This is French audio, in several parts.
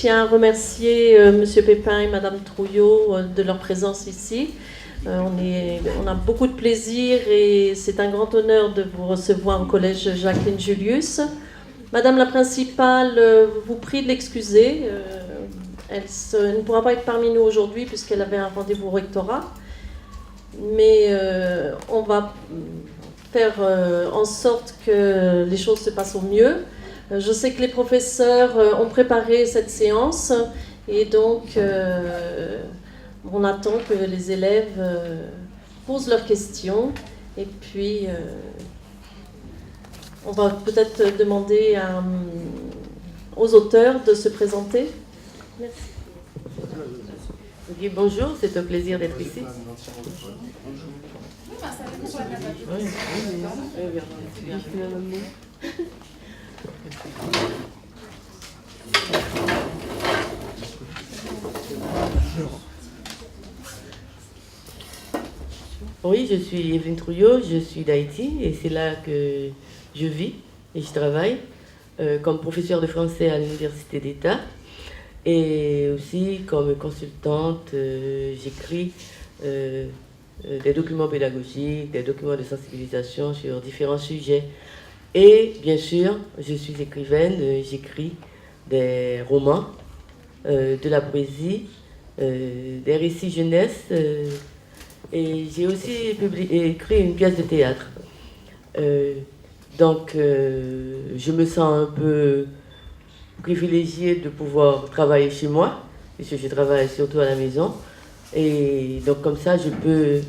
tiens à remercier Monsieur Pépin et Madame Trouillot de leur présence ici. On a beaucoup de plaisir et c'est un grand honneur de vous recevoir au collège Jacqueline Julius. Madame la principale vous prie de l'excuser. Elle ne pourra pas être parmi nous aujourd'hui puisqu'elle avait un rendez-vous au rectorat. Mais on va faire en sorte que les choses se passent au mieux. Je sais que les professeurs ont préparé cette séance et donc on attend que les élèves posent leurs questions et puis on va peut-être demander aux auteurs de se présenter. Merci. Okay, bonjour, c'est un plaisir d'être ici. Oui, je suis Evelyne Trouillot, je suis d'Haïti et c'est là que je vis et je travaille comme professeure de français à l'Université d'État et aussi comme consultante, j'écris des documents pédagogiques, des documents de sensibilisation sur différents sujets. Et bien sûr, je suis écrivaine, j'écris des romans, de la poésie, des récits jeunesse, et j'ai aussi écrit une pièce de théâtre. Donc, je me sens un peu privilégiée de pouvoir travailler chez moi, puisque je travaille surtout à la maison. Et donc, comme ça, je peux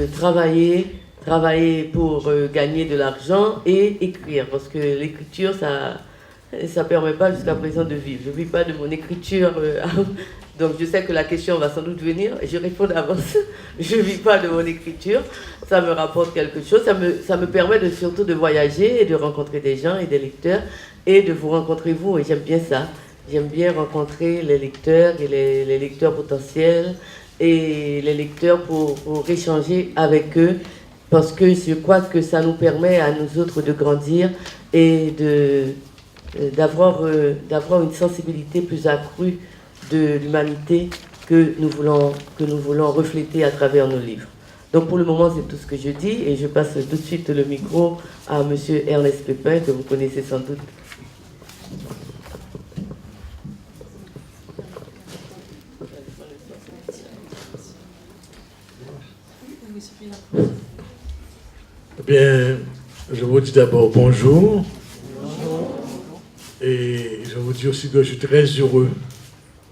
travailler pour gagner de l'argent et écrire, parce que l'écriture, ça ne permet pas jusqu'à présent de vivre. Je ne vis pas de mon écriture, donc je sais que la question va sans doute venir, et je réponds d'avance. Je ne vis pas de mon écriture, ça me rapporte quelque chose, ça me permet surtout de voyager et de rencontrer des gens et des lecteurs, et de vous rencontrer vous, et j'aime bien ça. J'aime bien rencontrer les lecteurs et les lecteurs potentiels, et les lecteurs pour échanger avec eux, parce que je crois que ça nous permet à nous autres de grandir et d'avoir une sensibilité plus accrue de l'humanité que nous voulons refléter à travers nos livres. Donc pour le moment, c'est tout ce que je dis, et je passe tout de suite le micro à monsieur Ernest Pépin, que vous connaissez sans doute. Bien, je vous dis d'abord bonjour. Et je vous dis aussi que je suis très heureux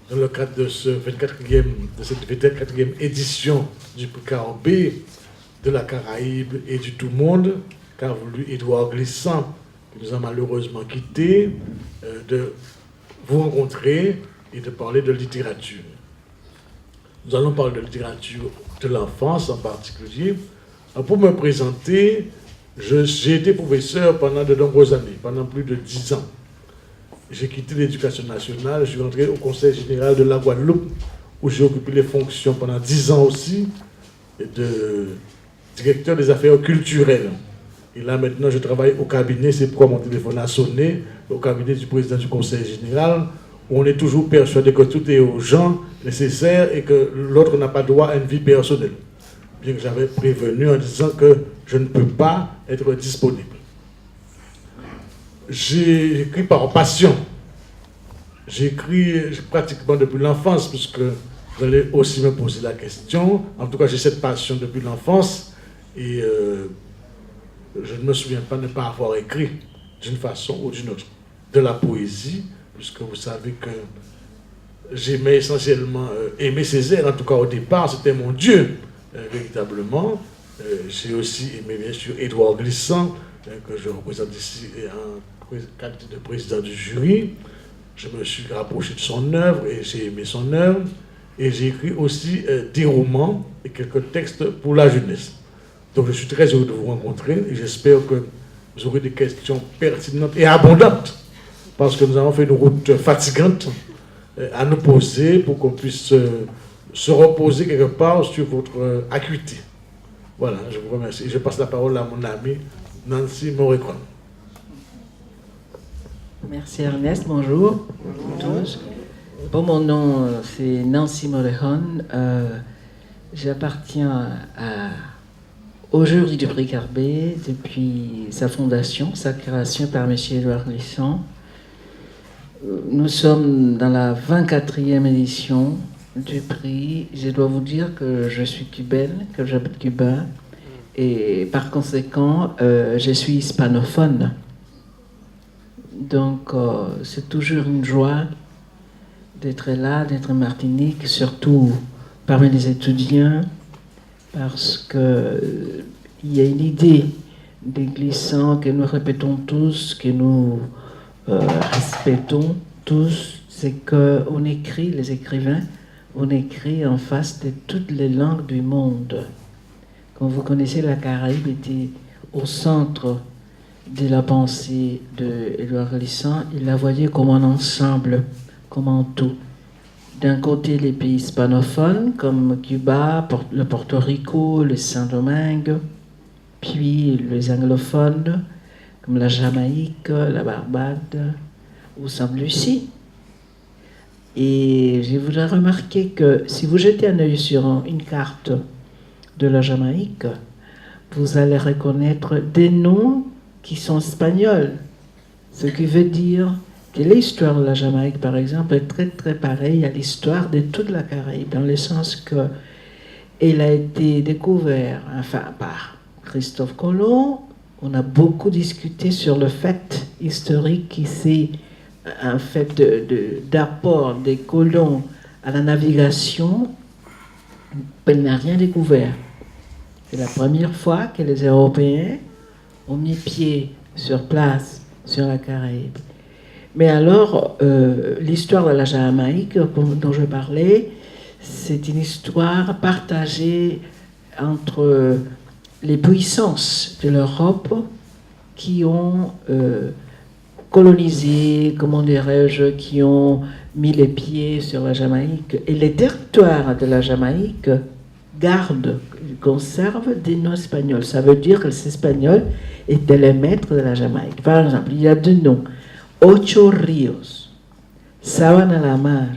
dans le cadre de cette 24e édition du prix Carpe de la Caraïbe et du tout monde, qu'a voulu Édouard Glissant, qui nous a malheureusement quittés, de vous rencontrer et de parler de littérature. Nous allons parler de littérature de l'enfance en particulier. Pour me présenter, j'ai été professeur pendant de nombreuses années, pendant plus de 10 ans. J'ai quitté l'éducation nationale, je suis rentré au Conseil général de la Guadeloupe, où j'ai occupé les fonctions pendant 10 ans aussi, de directeur des affaires culturelles. Et là maintenant, je travaille au cabinet, c'est pourquoi mon téléphone a sonné, au cabinet du président du Conseil général, où on est toujours persuadé que tout est urgent, nécessaire, et que l'autre n'a pas droit à une vie personnelle. Bien que j'avais prévenu en disant que je ne peux pas être disponible. J'ai écrit par passion. J'ai écrit pratiquement depuis l'enfance, puisque vous allez aussi me poser la question. En tout cas, j'ai cette passion depuis l'enfance, et je ne me souviens pas de ne pas avoir écrit d'une façon ou d'une autre. De la poésie, puisque vous savez que j'aimais essentiellement Aimé Césaire, en tout cas au départ, c'était mon Dieu. Véritablement, j'ai aussi aimé bien sûr Édouard Glissant, que je représente ici en qualité de président du jury. Je me suis rapproché de son œuvre et j'ai aimé son œuvre. Et j'ai écrit aussi des romans et quelques textes pour la jeunesse. Donc je suis très heureux de vous rencontrer et j'espère que vous aurez des questions pertinentes et abondantes, parce que nous avons fait une route fatigante à nous poser pour qu'on puisse se reposer quelque part sur votre acuité. Voilà, je vous remercie. Je passe la parole à mon ami Nancy Morécon. Merci Ernest, bonjour à tous. Bon, mon nom, c'est Nancy Morejon. J'appartiens au jury du prix Carbet depuis sa fondation, sa création par M. Édouard Glissant. Nous sommes dans la 24e édition du prix. Je dois vous dire que je suis cubaine, que j'habite Cuba, et par conséquent, je suis hispanophone. Donc, c'est toujours une joie d'être là, d'être en Martinique, surtout parmi les étudiants, parce qu'il y a une idée des Glissants que nous répétons tous, que nous respectons tous, c'est qu'on écrit, les écrivains, on écrit en face de toutes les langues du monde. Comme vous connaissez, la Caraïbe était au centre de la pensée d'Édouard Glissant. Il la voyait comme un ensemble, comme un tout. D'un côté, les pays hispanophones, comme Cuba, le Porto Rico, le Saint-Domingue, puis les anglophones, comme la Jamaïque, la Barbade ou Sainte-Lucie. Et je voudrais remarquer que si vous jetez un œil sur une carte de la Jamaïque, vous allez reconnaître des noms qui sont espagnols, ce qui veut dire que l'histoire de la Jamaïque, par exemple, est très très pareille à l'histoire de toute la Caraïbe, dans le sens qu'elle a été découverte par Christophe Colomb. On a beaucoup discuté sur le fait historique qui c'est un fait d'apport des colons à la navigation. Elle n'a rien découvert. C'est la première fois que les Européens ont mis pied sur place sur la Caraïbe. Mais alors, l'histoire de la Jamaïque dont je parlais, c'est une histoire partagée entre les puissances de l'Europe qui ont colonisé, comment dirais-je, qui ont mis les pieds sur la Jamaïque. Et les territoires de la Jamaïque conservent des noms espagnols. Ça veut dire que les Espagnols étaient les maîtres de la Jamaïque. Par exemple, il y a deux noms. Ocho Rios, Sabana la Mar.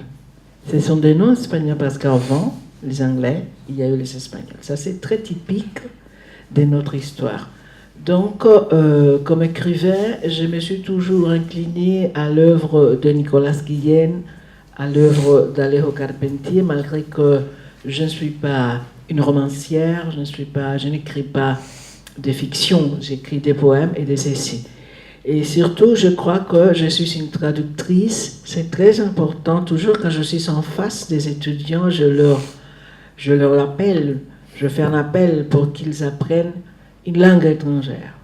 Ce sont des noms espagnols parce qu'avant, les Anglais, il y a eu les Espagnols. Ça, c'est très typique de notre histoire. Donc, comme écrivain, je me suis toujours incliné à l'œuvre de Nicolas Guillen, à l'œuvre d'Alejo Carpentier, malgré que je ne suis pas une romancière, je n'écris pas des fictions, j'écris des poèmes et des essais. Et surtout, je crois que je suis une traductrice. C'est très important. Toujours quand je suis en face des étudiants, je leur appelle, je fais un appel pour qu'ils apprennent une langue étrangère.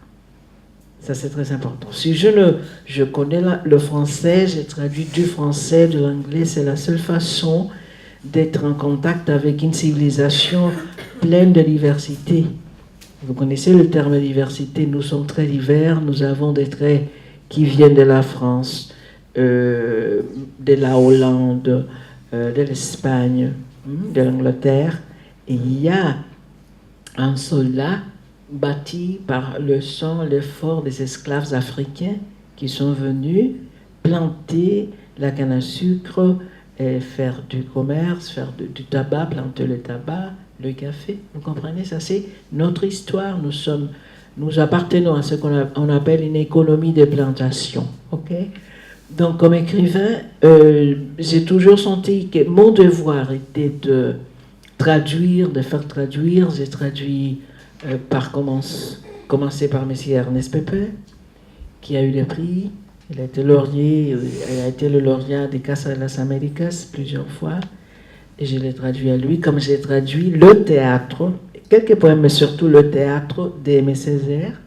Ça, c'est très important. Si je connais le français, j'ai traduit du français, de l'anglais. C'est la seule façon d'être en contact avec une civilisation pleine de diversité. Vous connaissez le terme diversité, nous sommes très divers, nous avons des traits qui viennent de la France, de la Hollande, de l'Espagne, de l'Angleterre. Et il y a un soldat bâti par le sang, l'effort des esclaves africains qui sont venus planter la canne à sucre, et faire du commerce, faire du tabac, planter le tabac, le café. Vous comprenez, ça c'est notre histoire. Nous appartenons à ce qu'on appelle une économie de plantation. Okay? Donc comme écrivain, j'ai toujours senti que mon devoir était de traduire, de faire traduire. J'ai traduit commencé par M. Ernest Pépin, qui a eu le prix. Il a été le lauréat des Casa de las Américas plusieurs fois. Et je l'ai traduit à lui, comme j'ai traduit le théâtre, quelques poèmes, mais surtout le théâtre d'Aimé Césaire,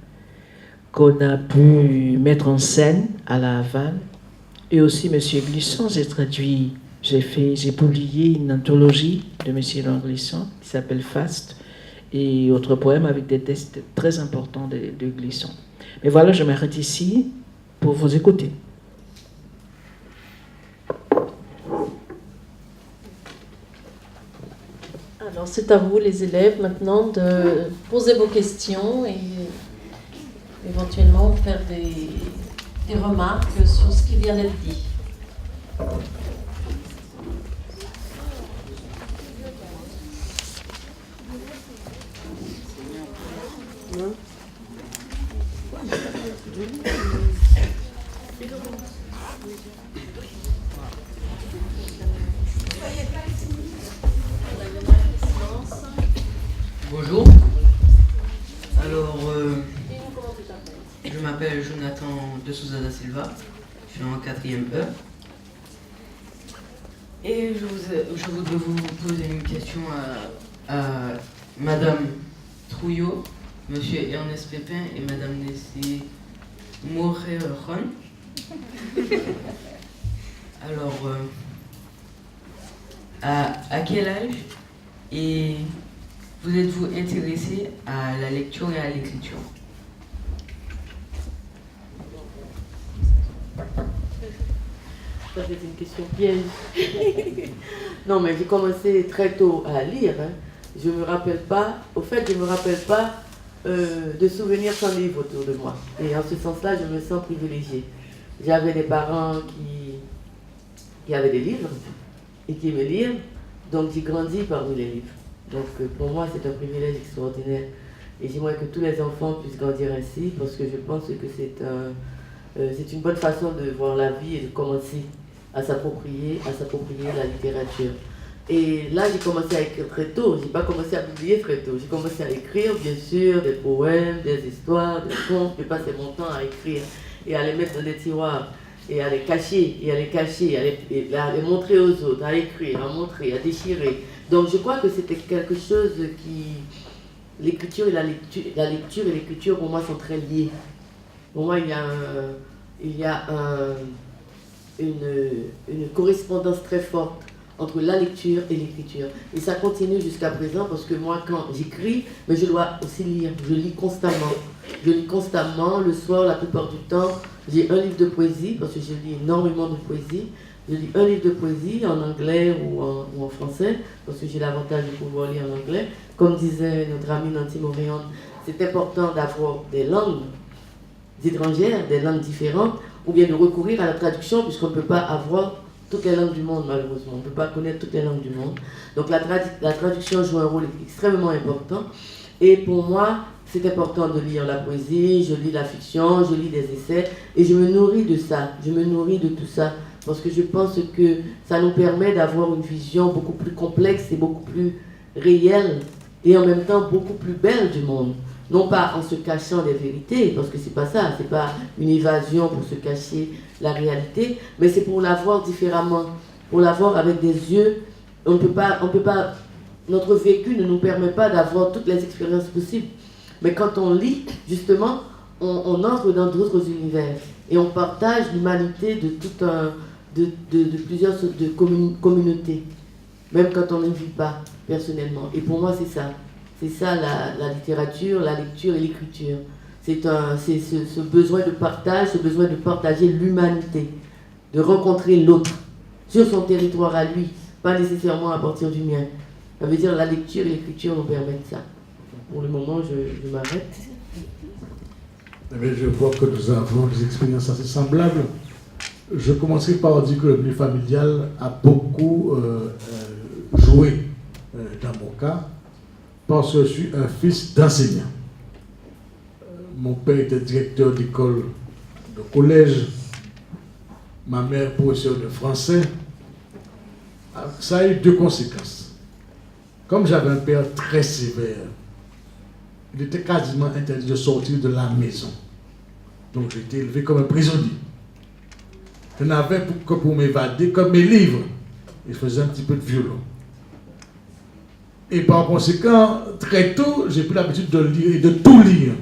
qu'on a pu mettre en scène à La Havane. Et aussi M. Glissant, j'ai publié une anthologie de M. Glissant qui s'appelle Faste, et autres poèmes avec des textes très importants de Glissant. Mais voilà, je m'arrête ici pour vous écouter. Alors, c'est à vous, les élèves, maintenant, de poser vos questions et éventuellement faire des remarques sur ce qui vient d'être dit. Silva, je suis en 4e E. Et je voudrais vous poser une question à Madame Trouillot, Monsieur Ernest Pépin et Madame Nessie Moreron. Alors, à quel âge et vous êtes-vous intéressé à la lecture et à l'écriture? Ça, c'est une question piège. Non, mais j'ai commencé très tôt à lire. Hein. Je me rappelle pas, je me rappelle pas de souvenirs sans livre autour de moi. Et en ce sens-là, je me sens privilégiée. J'avais des parents qui avaient des livres et qui aimaient lire, donc j'ai grandi parmi les livres. Donc pour moi, c'est un privilège extraordinaire. Et j'aimerais que tous les enfants puissent grandir ainsi, parce que je pense que c'est une bonne façon de voir la vie et de commencer à s'approprier la littérature. Et là, j'ai commencé à écrire très tôt. Je n'ai pas commencé à publier très tôt. J'ai commencé à écrire, bien sûr, des poèmes, des histoires, des contes. Je passais mon temps à écrire et à les mettre dans des tiroirs et à les cacher, à les montrer aux autres, à écrire, à montrer, à déchirer. Donc je crois que c'était quelque chose qui... L'écriture et la lecture et l'écriture pour moi sont très liées. Pour moi, il y a une correspondance très forte entre la lecture et l'écriture. Et ça continue jusqu'à présent parce que moi, quand j'écris, mais je dois aussi lire. Je lis constamment. Je lis constamment. Le soir, la plupart du temps, j'ai un livre de poésie parce que je lis énormément de poésie. Je lis un livre de poésie en anglais ou en français parce que j'ai l'avantage de pouvoir lire en anglais. Comme disait notre amie Nancy Moréon, c'est important d'avoir des langues étrangères, des langues différentes, ou bien de recourir à la traduction puisqu'on ne peut pas avoir toutes les langues du monde, malheureusement. On ne peut pas connaître toutes les langues du monde. Donc la traduction joue un rôle extrêmement important. Et pour moi, c'est important de lire la poésie, je lis la fiction, je lis des essais, et je me nourris de ça, je me nourris de tout ça, parce que je pense que ça nous permet d'avoir une vision beaucoup plus complexe et beaucoup plus réelle, et en même temps beaucoup plus belle du monde. Non pas en se cachant des vérités, parce que c'est pas ça, c'est pas une évasion pour se cacher la réalité, mais c'est pour la voir différemment, pour la voir avec des yeux. On peut pas, notre vécu ne nous permet pas d'avoir toutes les expériences possibles. Mais quand on lit, justement, on entre dans d'autres univers et on partage l'humanité de plusieurs sortes de communautés, même quand on ne vit pas personnellement. Et pour moi, c'est ça. C'est ça la littérature, la lecture et l'écriture. C'est ce besoin de partage, ce besoin de partager l'humanité, de rencontrer l'autre sur son territoire à lui, pas nécessairement à partir du mien. Ça veut dire la lecture et l'écriture nous permettent ça. Pour le moment, je m'arrête. Je vois que nous avons des expériences assez semblables. Je commencerai par dire que le milieu familial a beaucoup joué dans mon cas, parce que je suis un fils d'enseignant. Mon père était directeur d'école de collège, ma mère professeure de français. Ça a eu deux conséquences. Comme j'avais un père très sévère, il était quasiment interdit de sortir de la maison. Donc j'ai été élevé comme un prisonnier. Je n'avais que pour m'évader, comme mes livres. Et je faisais un petit peu de violon. Et par conséquent, très tôt, j'ai pris l'habitude de lire et de tout lire.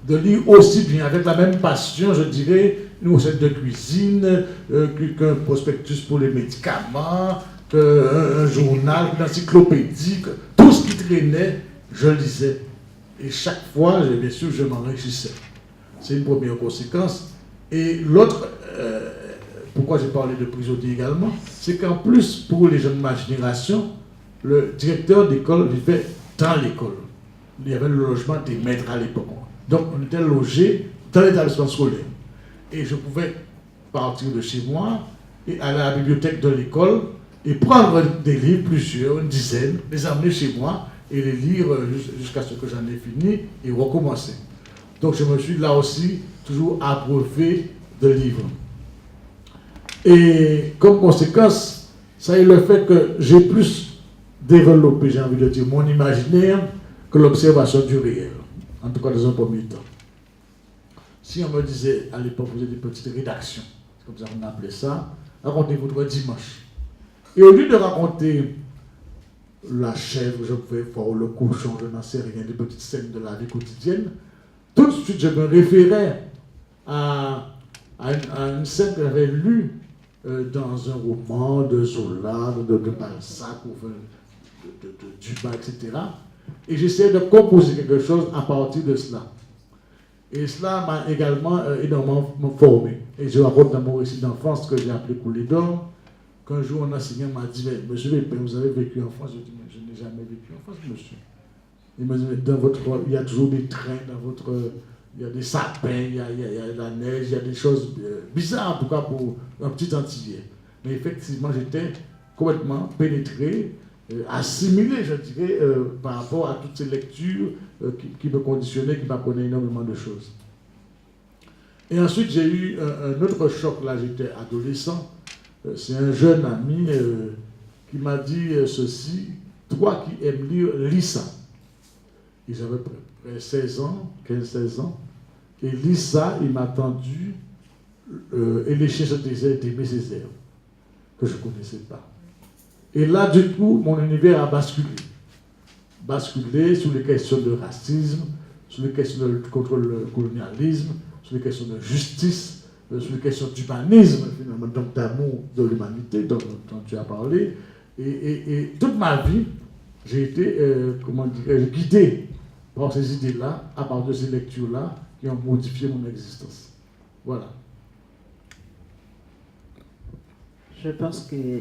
De lire aussi bien, avec la même passion, je dirais, une recette de cuisine, qu'un prospectus pour les médicaments, un journal, une encyclopédie, tout ce qui traînait, je lisais. Et chaque fois, bien sûr, je m'enrichissais. C'est une première conséquence. Et l'autre, pourquoi j'ai parlé de prisonnier également, c'est qu'en plus, pour les jeunes de ma génération, le directeur d'école vivait dans l'école. Il y avait le logement des maîtres à l'époque. Donc, on était logés dans l'établissement scolaire. Et je pouvais partir de chez moi et aller à la bibliothèque de l'école et prendre des livres, plusieurs, une dizaine, les emmener chez moi et les lire jusqu'à ce que j'en ai fini et recommencer. Donc, je me suis là aussi toujours abreuvé de livres. Et comme conséquence, ça est le fait que j'ai plus développé, j'ai envie de dire, mon imaginaire que l'observation du réel, en tout cas dans un premier temps. si on me disait, à l'époque, vous avez des petites rédactions, c'est comme ça qu'on appelait ça, racontez votre dimanche. Et au lieu de raconter la chèvre, je pouvais voir le cochon, je n'en sais rien, des petites scènes de la vie quotidienne, tout de suite je me référais à une scène que j'avais lue dans un roman de Zola, de Balzac, ou de Dumas, etc. Et j'essayais de composer quelque chose à partir de cela. Et cela m'a également énormément formé. Et je raconte dans mon récit d'enfance que j'ai appelé Couler d'or, qu'un jour un enseignant m'a dit, mais monsieur Pépin, vous avez vécu en France? Je dis, mais je n'ai jamais vécu en France, monsieur. Il m'a dit, mais il y a toujours des trains, il y a des sapins, il y a la neige, il y a des choses bizarres, en tout cas pour un petit Antillais. Mais effectivement, j'étais complètement pénétré, assimilé, je dirais, par rapport à toutes ces lectures qui me conditionnaient, qui m'apprenaient énormément de choses. Et ensuite, j'ai eu un autre choc, là, j'étais adolescent. C'est un jeune ami qui m'a dit ceci, toi qui aimes lire, lis ça. Et j'avais près 16 ans, 15-16 ans, et lis ça, il m'a tendu, et les chiens se taisaient d'aimer ses herbes, que je ne connaissais pas. Et là, du coup, mon univers a basculé. Basculé sur les questions de racisme, sur les questions de lutte contre le colonialisme, sur les questions de justice, sur les questions d'humanisme, finalement, donc d'amour de l'humanité dont tu as parlé. Et toute ma vie, j'ai été, guidé par ces idées-là, à partir de ces lectures-là, qui ont modifié mon existence. Voilà. Je pense que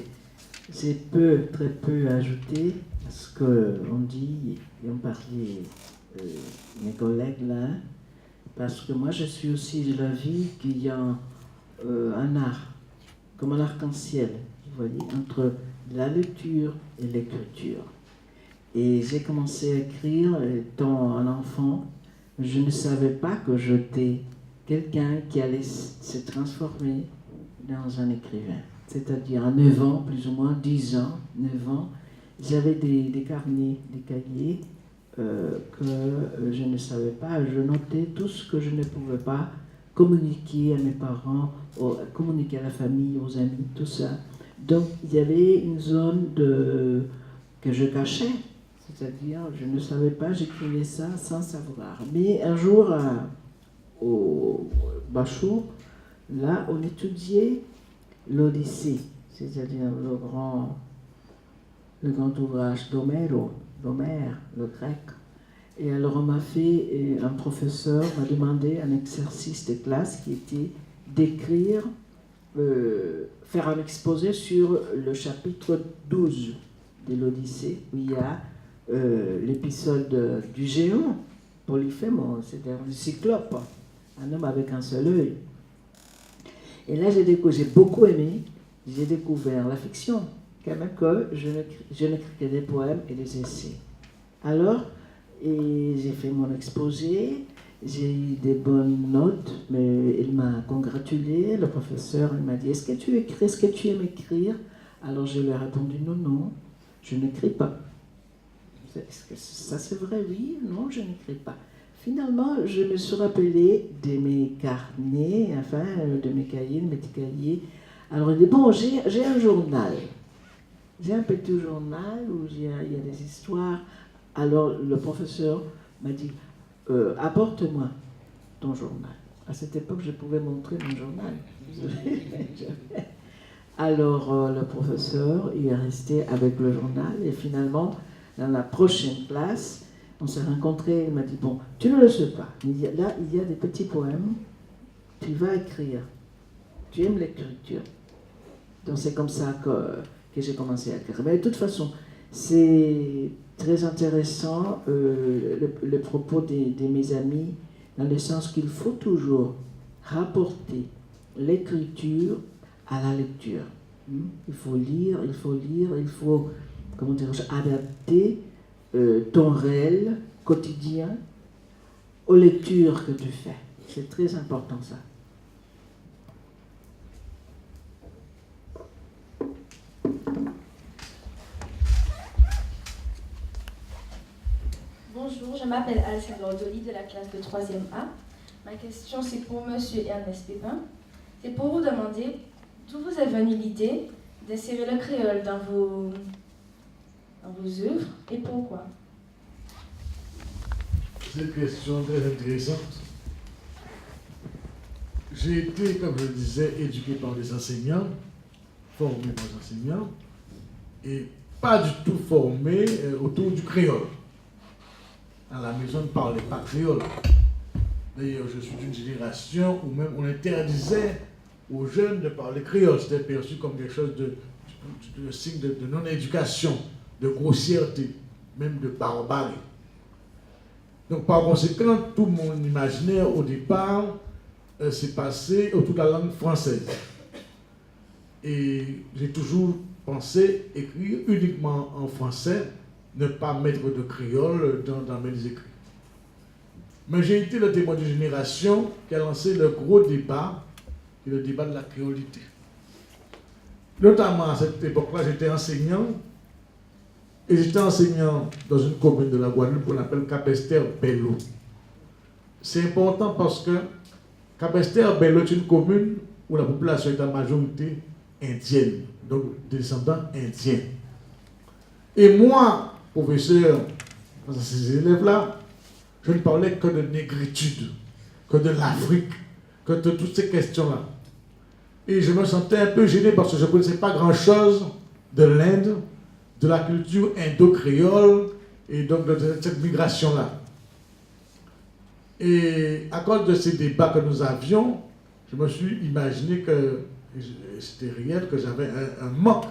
j'ai très peu ajouté à ce qu'on dit et ont parlé mes collègues là, parce que moi je suis aussi de l'avis qu'il y a un art, comme un arc-en-ciel, vous voyez, entre la lecture et l'écriture. Et j'ai commencé à écrire étant un enfant. Je ne savais pas que j'étais quelqu'un qui allait se transformer dans un écrivain. C'est-à-dire à 9 ans, plus ou moins 10 ans, 9 ans, j'avais des carnets, des cahiers que je ne savais pas. Je notais tout ce que je ne pouvais pas communiquer à mes parents, communiquer à la famille, aux amis, tout ça. Donc il y avait une zone que je cachais. C'est-à-dire, je ne savais pas, j'écrivais ça sans savoir. Mais un jour, au Bachot, là, on étudiait l'Odyssée, c'est-à-dire le grand ouvrage d'Homère, le grec. Et alors, un professeur m'a demandé un exercice de classe qui était d'écrire, faire un exposé sur le chapitre 12 de l'Odyssée, où il y a l'épisode du géant, Polyphémon, c'est-à-dire du cyclope, un homme avec un seul œil. Et là, j'ai beaucoup aimé, j'ai découvert la fiction, quand même que je n'écris que des poèmes et des essais. Alors, j'ai fait mon exposé, j'ai eu des bonnes notes, mais il m'a congratulé, le professeur, il m'a dit « Est-ce que tu écris, est-ce que tu aimes écrire ?» Alors je lui ai répondu « Non, je n'écris pas. » Est-ce que ça c'est vrai? Oui, non, je n'écris pas. Finalement, je me suis rappelé de mes carnets, enfin, de mes cahiers, de mes petits cahiers. Alors, il dit, bon, j'ai un journal. J'ai un petit journal où il y a des histoires. Alors, le professeur m'a dit, apporte-moi ton journal. À cette époque, je pouvais montrer mon journal. Alors, le professeur, il est resté avec le journal et finalement, dans la prochaine classe, on s'est rencontrés, il m'a dit, bon, tu ne le sais pas, là, il y a des petits poèmes, tu vas écrire, tu aimes l'écriture. Donc c'est comme ça que j'ai commencé à écrire. Mais de toute façon, c'est très intéressant, le propos de mes amis, dans le sens qu'il faut toujours rapporter l'écriture à la lecture. Il faut lire, il faut comment dire, adapter ton réel quotidien aux lectures que tu fais. C'est très important ça. Bonjour, je m'appelle Alessandra Odoli de la classe de 3e A. Ma question, c'est pour Monsieur Ernest Pépin. C'est pour vous demander d'où vous est venue l'idée d'insérer le créole dans vos œuvres et pourquoi. C'est une question très intéressante. J'ai été, comme je le disais, éduqué par des enseignants, formé par des enseignants, et pas du tout formé autour du créole. À la maison, on ne parlait pas créole. D'ailleurs, je suis d'une génération où même on interdisait aux jeunes de parler créole. C'était perçu comme quelque chose de signe de non-éducation, de grossièreté, même de barbarie. Donc, par conséquent, tout mon imaginaire au départ s'est passé autour de la langue française. Et j'ai toujours pensé écrire uniquement en français, ne pas mettre de créole dans mes écrits. Mais j'ai été le témoin d'une génération qui a lancé le gros débat, qui est le débat de la créolité. Notamment à cette époque-là, j'étais enseignant, et j'étais enseignant dans une commune de la Guadeloupe qu'on appelle Capesterre-Belle-Eau. C'est important parce que Capesterre-Belle-Eau est une commune où la population est en majorité indienne, donc des descendants indiens. Et moi, professeur, dans ces élèves-là, je ne parlais que de négritude, que de l'Afrique, que de toutes ces questions-là. Et je me sentais un peu gêné parce que je ne connaissais pas grand-chose de l'Inde, de la culture indo-créole et donc de cette migration-là. Et à cause de ces débats que nous avions, je me suis imaginé que c'était réel, que j'avais un manque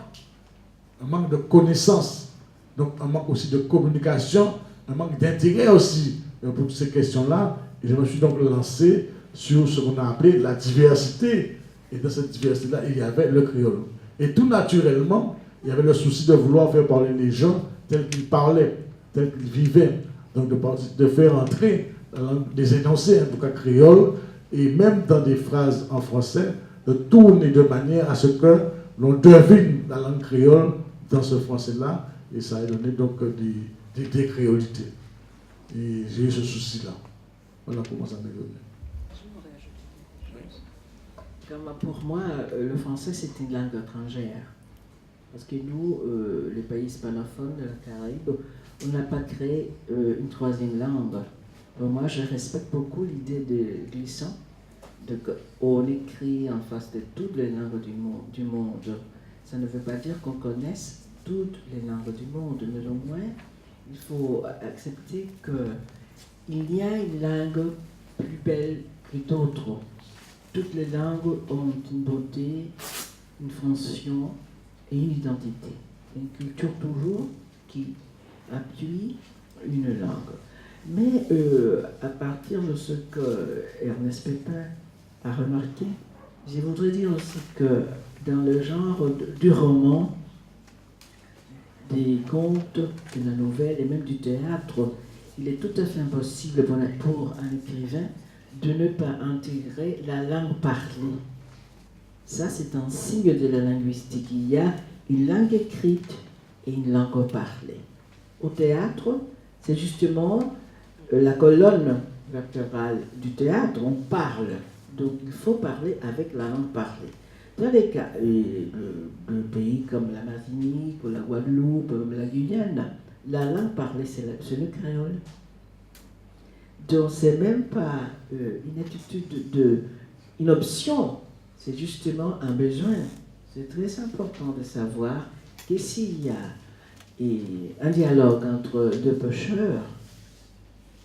de connaissances, donc un manque aussi de communication, un manque d'intérêt aussi pour toutes ces questions-là. Et je me suis donc lancé sur ce qu'on a appelé la diversité. Et dans cette diversité-là, il y avait le créole. Et tout naturellement, il y avait le souci de vouloir faire parler les gens tels qu'ils parlaient, tels qu'ils vivaient. Donc de faire entrer la langue des énoncés, en tout cas créole, et même dans des phrases en français, de tourner de manière à ce que l'on devine la langue créole dans ce français-là. Et ça a donné donc des créolités. Et j'ai eu ce souci-là. Voilà comment ça m'est venu. Pour moi, le français, c'est une langue étrangère. Parce que nous, les pays hispanophones de la Caraïbe, on n'a pas créé une troisième langue. Pour moi, je respecte beaucoup l'idée de Glissant, on écrit en face de toutes les langues du monde. Ça ne veut pas dire qu'on connaisse toutes les langues du monde, mais au moins, il faut accepter qu'il y a une langue plus belle que d'autres. Toutes les langues ont une beauté, une fonction et une identité. Une culture toujours qui appuie une langue. Mais à partir de ce que Ernest Pépin a remarqué, je voudrais dire aussi que dans le genre du roman, des contes, de la nouvelle et même du théâtre, il est tout à fait impossible pour un écrivain de ne pas intégrer la langue parlée. Ça, c'est un signe de la linguistique. Il y a une langue écrite et une langue parlée. Au théâtre, c'est justement la colonne vertébrale du théâtre, on parle. Donc il faut parler avec la langue parlée. Dans les cas de pays comme la Martinique, ou la Guadeloupe, ou la Guyane, la langue parlée, c'est le créole. Donc c'est même pas une attitude une option, c'est justement un besoin. C'est très important de savoir que s'il y a un dialogue entre deux pêcheurs,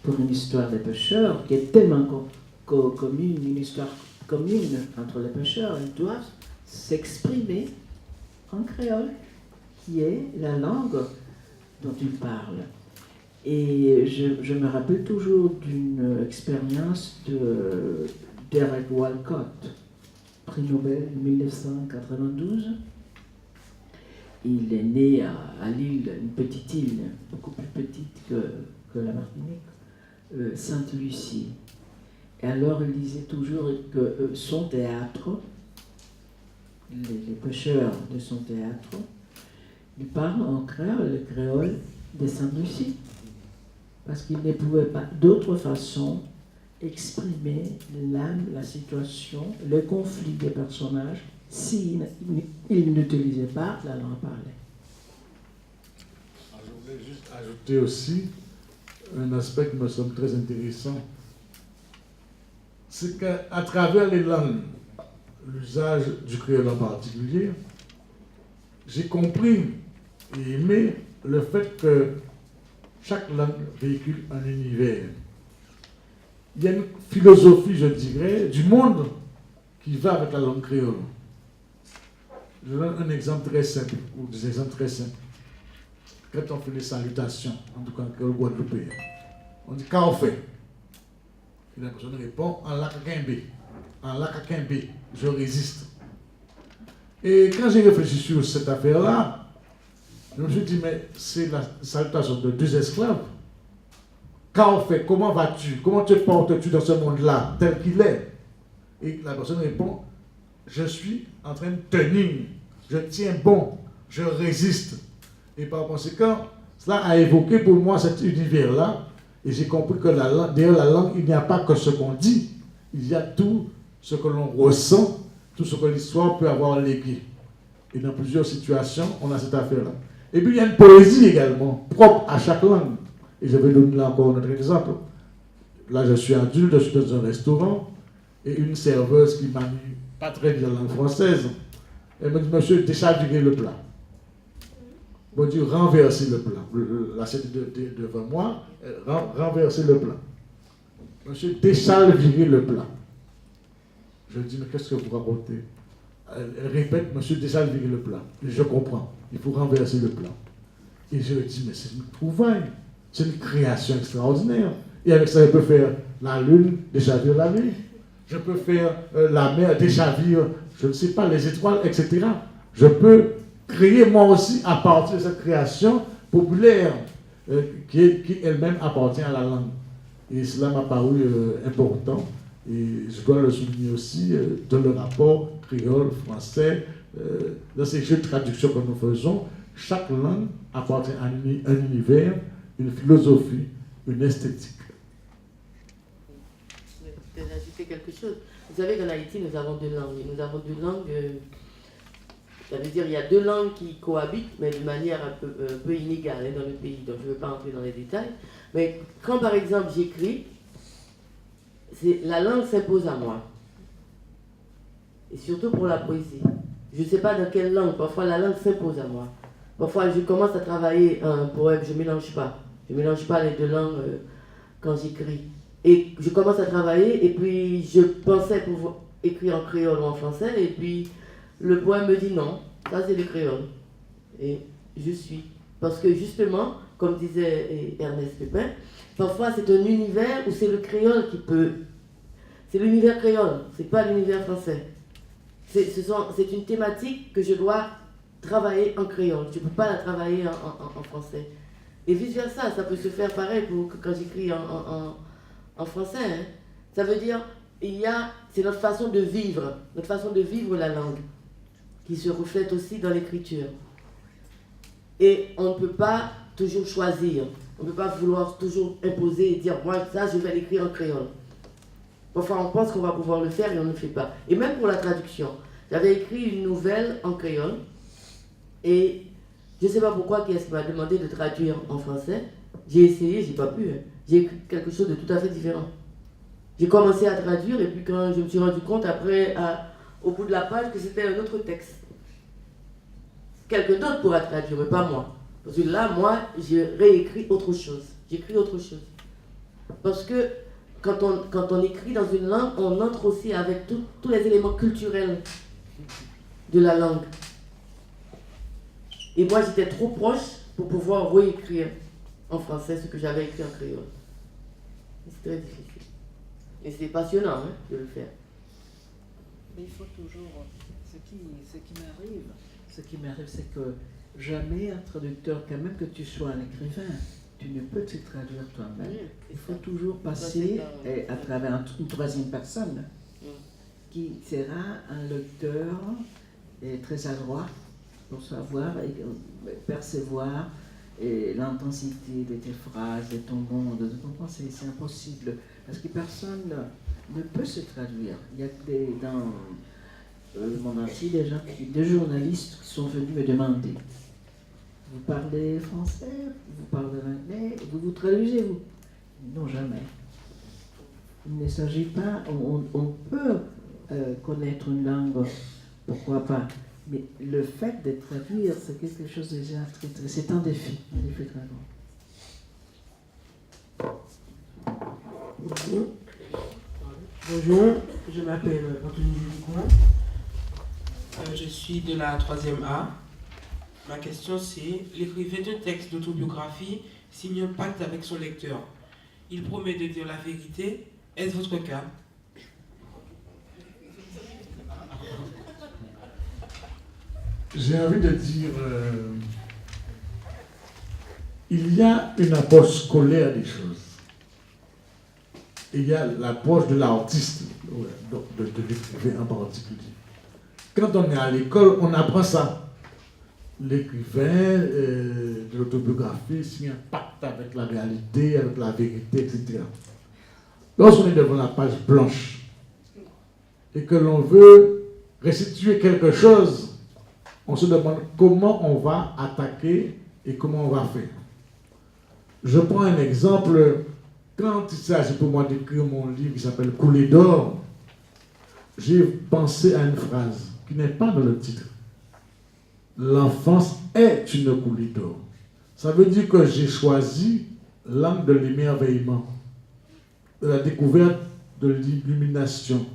pour une histoire des pêcheurs, qui est tellement commune, une histoire commune entre les pêcheurs, ils doivent s'exprimer en créole, qui est la langue dont ils parlent. Et je me rappelle toujours d'une expérience de Derek Walcott, prix Nobel 1992. Il est né à l'île, une petite île, beaucoup plus petite que la Martinique, Sainte-Lucie. Et alors il disait toujours que son théâtre, les pêcheurs de son théâtre, ils parlent en créole, le créole de Sainte-Lucie. Parce qu'il ne pouvait pas d'autre façon exprimer l'âme, la situation, le conflit des personnages s'ils n'utilisaient pas la langue parlée. Je voulais juste ajouter aussi un aspect qui me semble très intéressant. C'est qu'à travers les langues, l'usage du créole en particulier, j'ai compris et aimé le fait que chaque langue véhicule un univers. Il y a une philosophie, je dirais, du monde qui va avec la langue créole. Je donne un exemple très simple, ou des exemples très simples. Quand on fait les salutations, en tout cas en créole guadeloupéen, on dit qu'est-ce qu'on fait? Et la personne répond en lakakembe, je résiste. Et quand j'ai réfléchi sur cette affaire-là, je me suis dit, mais c'est la salutation de deux esclaves. Qu'en fait? Comment vas-tu? Comment te portes-tu dans ce monde-là, tel qu'il est? Et la personne répond, je suis en train de tenir, je tiens bon, je résiste. Et par conséquent, cela a évoqué pour moi cet univers-là. Et j'ai compris que derrière la langue, il n'y a pas que ce qu'on dit, il y a tout ce que l'on ressent, tout ce que l'histoire peut avoir légué. Et dans plusieurs situations, on a cette affaire-là. Et puis il y a une poésie également, propre à chaque langue. Et je vais donner là encore un autre exemple. Là, je suis adulte, je suis dans un restaurant, et une serveuse qui manie pas très bien la langue française, elle me dit, monsieur, déchavirez le plat. Bon Dieu, renversez le plat. L'assiette devant moi, renversez le plat. Monsieur, déchavirez le plat. Je dis, mais qu'est-ce que vous racontez? Elle répète, monsieur, déchavirez le plat. Et je comprends, il faut renverser le plat. Et je dis, mais c'est une trouvaille, c'est une création extraordinaire. Et avec ça, je peux faire la lune, déchavir la nuit. Je peux faire la mer, déchavir, je ne sais pas, les étoiles, etc. Je peux créer moi aussi à partir de cette création populaire qui elle-même appartient à la langue. Et cela m'a paru important. Et je dois le souligner aussi dans le rapport créole, français, dans ces jeux de traduction que nous faisons. Chaque langue appartient à un univers, une philosophie, une esthétique. Je vais ajouter quelque chose. Vous savez qu'en Haïti, nous avons deux langues. Nous avons deux langues, ça veut dire qu'il y a deux langues qui cohabitent, mais de manière un peu inégale dans le pays. Donc je ne veux pas entrer dans les détails. Mais quand par exemple j'écris, la langue s'impose à moi. Et surtout pour la poésie. Je ne sais pas dans quelle langue, parfois la langue s'impose à moi. Parfois je commence à travailler un poème, je ne mélange pas. Je ne mélange pas les deux langues quand j'écris. Et je commence à travailler et puis je pensais pouvoir écrire en créole ou en français et puis le poème me dit non, ça c'est le créole. Et je suis. Parce que justement, comme disait Ernest Pépin, parfois c'est un univers où c'est le créole qui peut... C'est l'univers créole, c'est pas l'univers français. C'est une thématique que je dois travailler en créole. Je ne peux pas la travailler en français. Et vice versa, ça peut se faire pareil quand j'écris en français. Hein. Ça veut dire, c'est notre façon de vivre la langue, qui se reflète aussi dans l'écriture. Et on ne peut pas toujours choisir, on ne peut pas vouloir toujours imposer et dire, moi ça je vais l'écrire en créole. Parfois on pense qu'on va pouvoir le faire et on ne le fait pas. Et même pour la traduction, j'avais écrit une nouvelle en créole, et je ne sais pas pourquoi qui est-ce qui m'a demandé de traduire en français. J'ai essayé, j'ai pas pu. Hein. J'ai écrit quelque chose de tout à fait différent. J'ai commencé à traduire et puis quand je me suis rendu compte après, au bout de la page, que c'était un autre texte. Quelqu'un d'autre pourra traduire, mais pas moi. Parce que là, moi, j'ai réécrit autre chose. J'écris autre chose. Parce que quand on écrit dans une langue, on entre aussi avec tous les éléments culturels de la langue. Et moi, j'étais trop proche pour pouvoir réécrire en français ce que j'avais écrit en créole. C'est très difficile. Et c'est passionnant hein, de le faire. Mais il faut toujours... Ce qui m'arrive, c'est que jamais un traducteur, quand même que tu sois un écrivain, tu ne peux te traduire toi-même. Il faut toujours passer à travers une troisième personne qui sera un lecteur très adroit pour savoir et percevoir et l'intensité de tes phrases, de ton monde, de ton pensée, c'est impossible. Parce que personne ne peut se traduire. Il y a dans le monde entier des journalistes qui sont venus me demander: vous parlez français, vous parlez anglais, vous traduisez, vous? Non, jamais. Il ne s'agit pas, on peut connaître une langue, pourquoi pas, mais le fait de traduire, c'est quelque chose déjà c'est un défi très grand. Bonjour. Bonjour, je m'appelle Anthony Dupont. Je suis de la 3e A. Ma question c'est: l'écrivain d'un texte d'autobiographie signe un pacte avec son lecteur. Il promet de dire la vérité. Est-ce votre cas? J'ai envie de dire, il y a une approche scolaire des choses. Il y a l'approche de l'artiste, de l'écrivain en particulier. Quand on est à l'école, on apprend ça. L'écrivain de l'autobiographie signe un pacte avec la réalité, avec la vérité, etc. Lorsqu'on est devant la page blanche et que l'on veut restituer quelque chose, on se demande comment on va attaquer et comment on va faire. Je prends un exemple. Quand il s'agit pour moi d'écrire mon livre qui s'appelle Coulée d'or, j'ai pensé à une phrase qui n'est pas dans le titre. L'enfance est une coulée d'or. Ça veut dire que j'ai choisi l'angle de l'émerveillement, de la découverte, de l'illumination,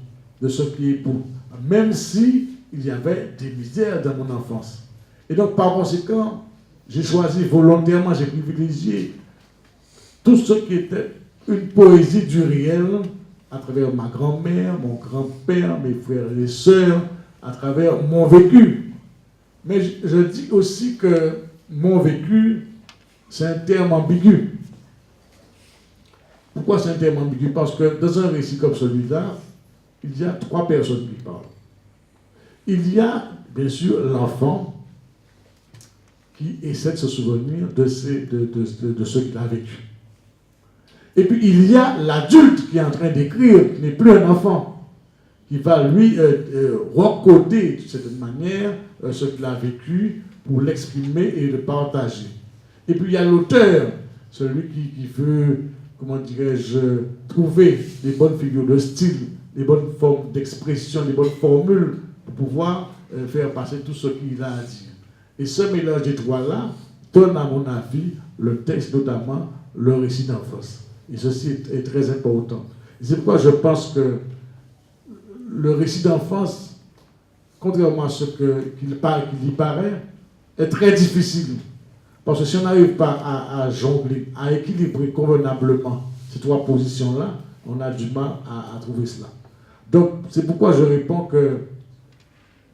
de ce qui est beau, même si il y avait des misères dans mon enfance. Et donc, par conséquent, j'ai choisi volontairement, j'ai privilégié tout ce qui était une poésie du réel, à travers ma grand-mère, mon grand-père, mes frères et sœurs, à travers mon vécu. Mais je dis aussi que mon vécu, c'est un terme ambigu. Pourquoi c'est un terme ambigu? Parce que dans un récit comme celui-là, il y a 3 personnes qui parlent. Il y a, bien sûr, l'enfant qui essaie de se souvenir de ce qu'il a vécu. Et puis, il y a l'adulte qui est en train d'écrire, qui n'est plus un enfant, qui va, lui, recoder, d'une certaine manière, ce qu'il a vécu pour l'exprimer et le partager. Et puis, il y a l'auteur, celui qui veut, comment dirais-je, trouver les bonnes figures de style, les bonnes formes d'expression, les bonnes formules pour pouvoir faire passer tout ce qu'il a à dire. Et ce mélange des 3-là donne, à mon avis, le texte, notamment le récit d'enfance. Et ceci est très important. Et c'est pourquoi je pense que le récit d'enfance, contrairement à ce qu'il y paraît, est très difficile. Parce que si on n'arrive pas à jongler, à équilibrer convenablement ces 3 positions-là, on a du mal à trouver cela. Donc, c'est pourquoi je réponds que,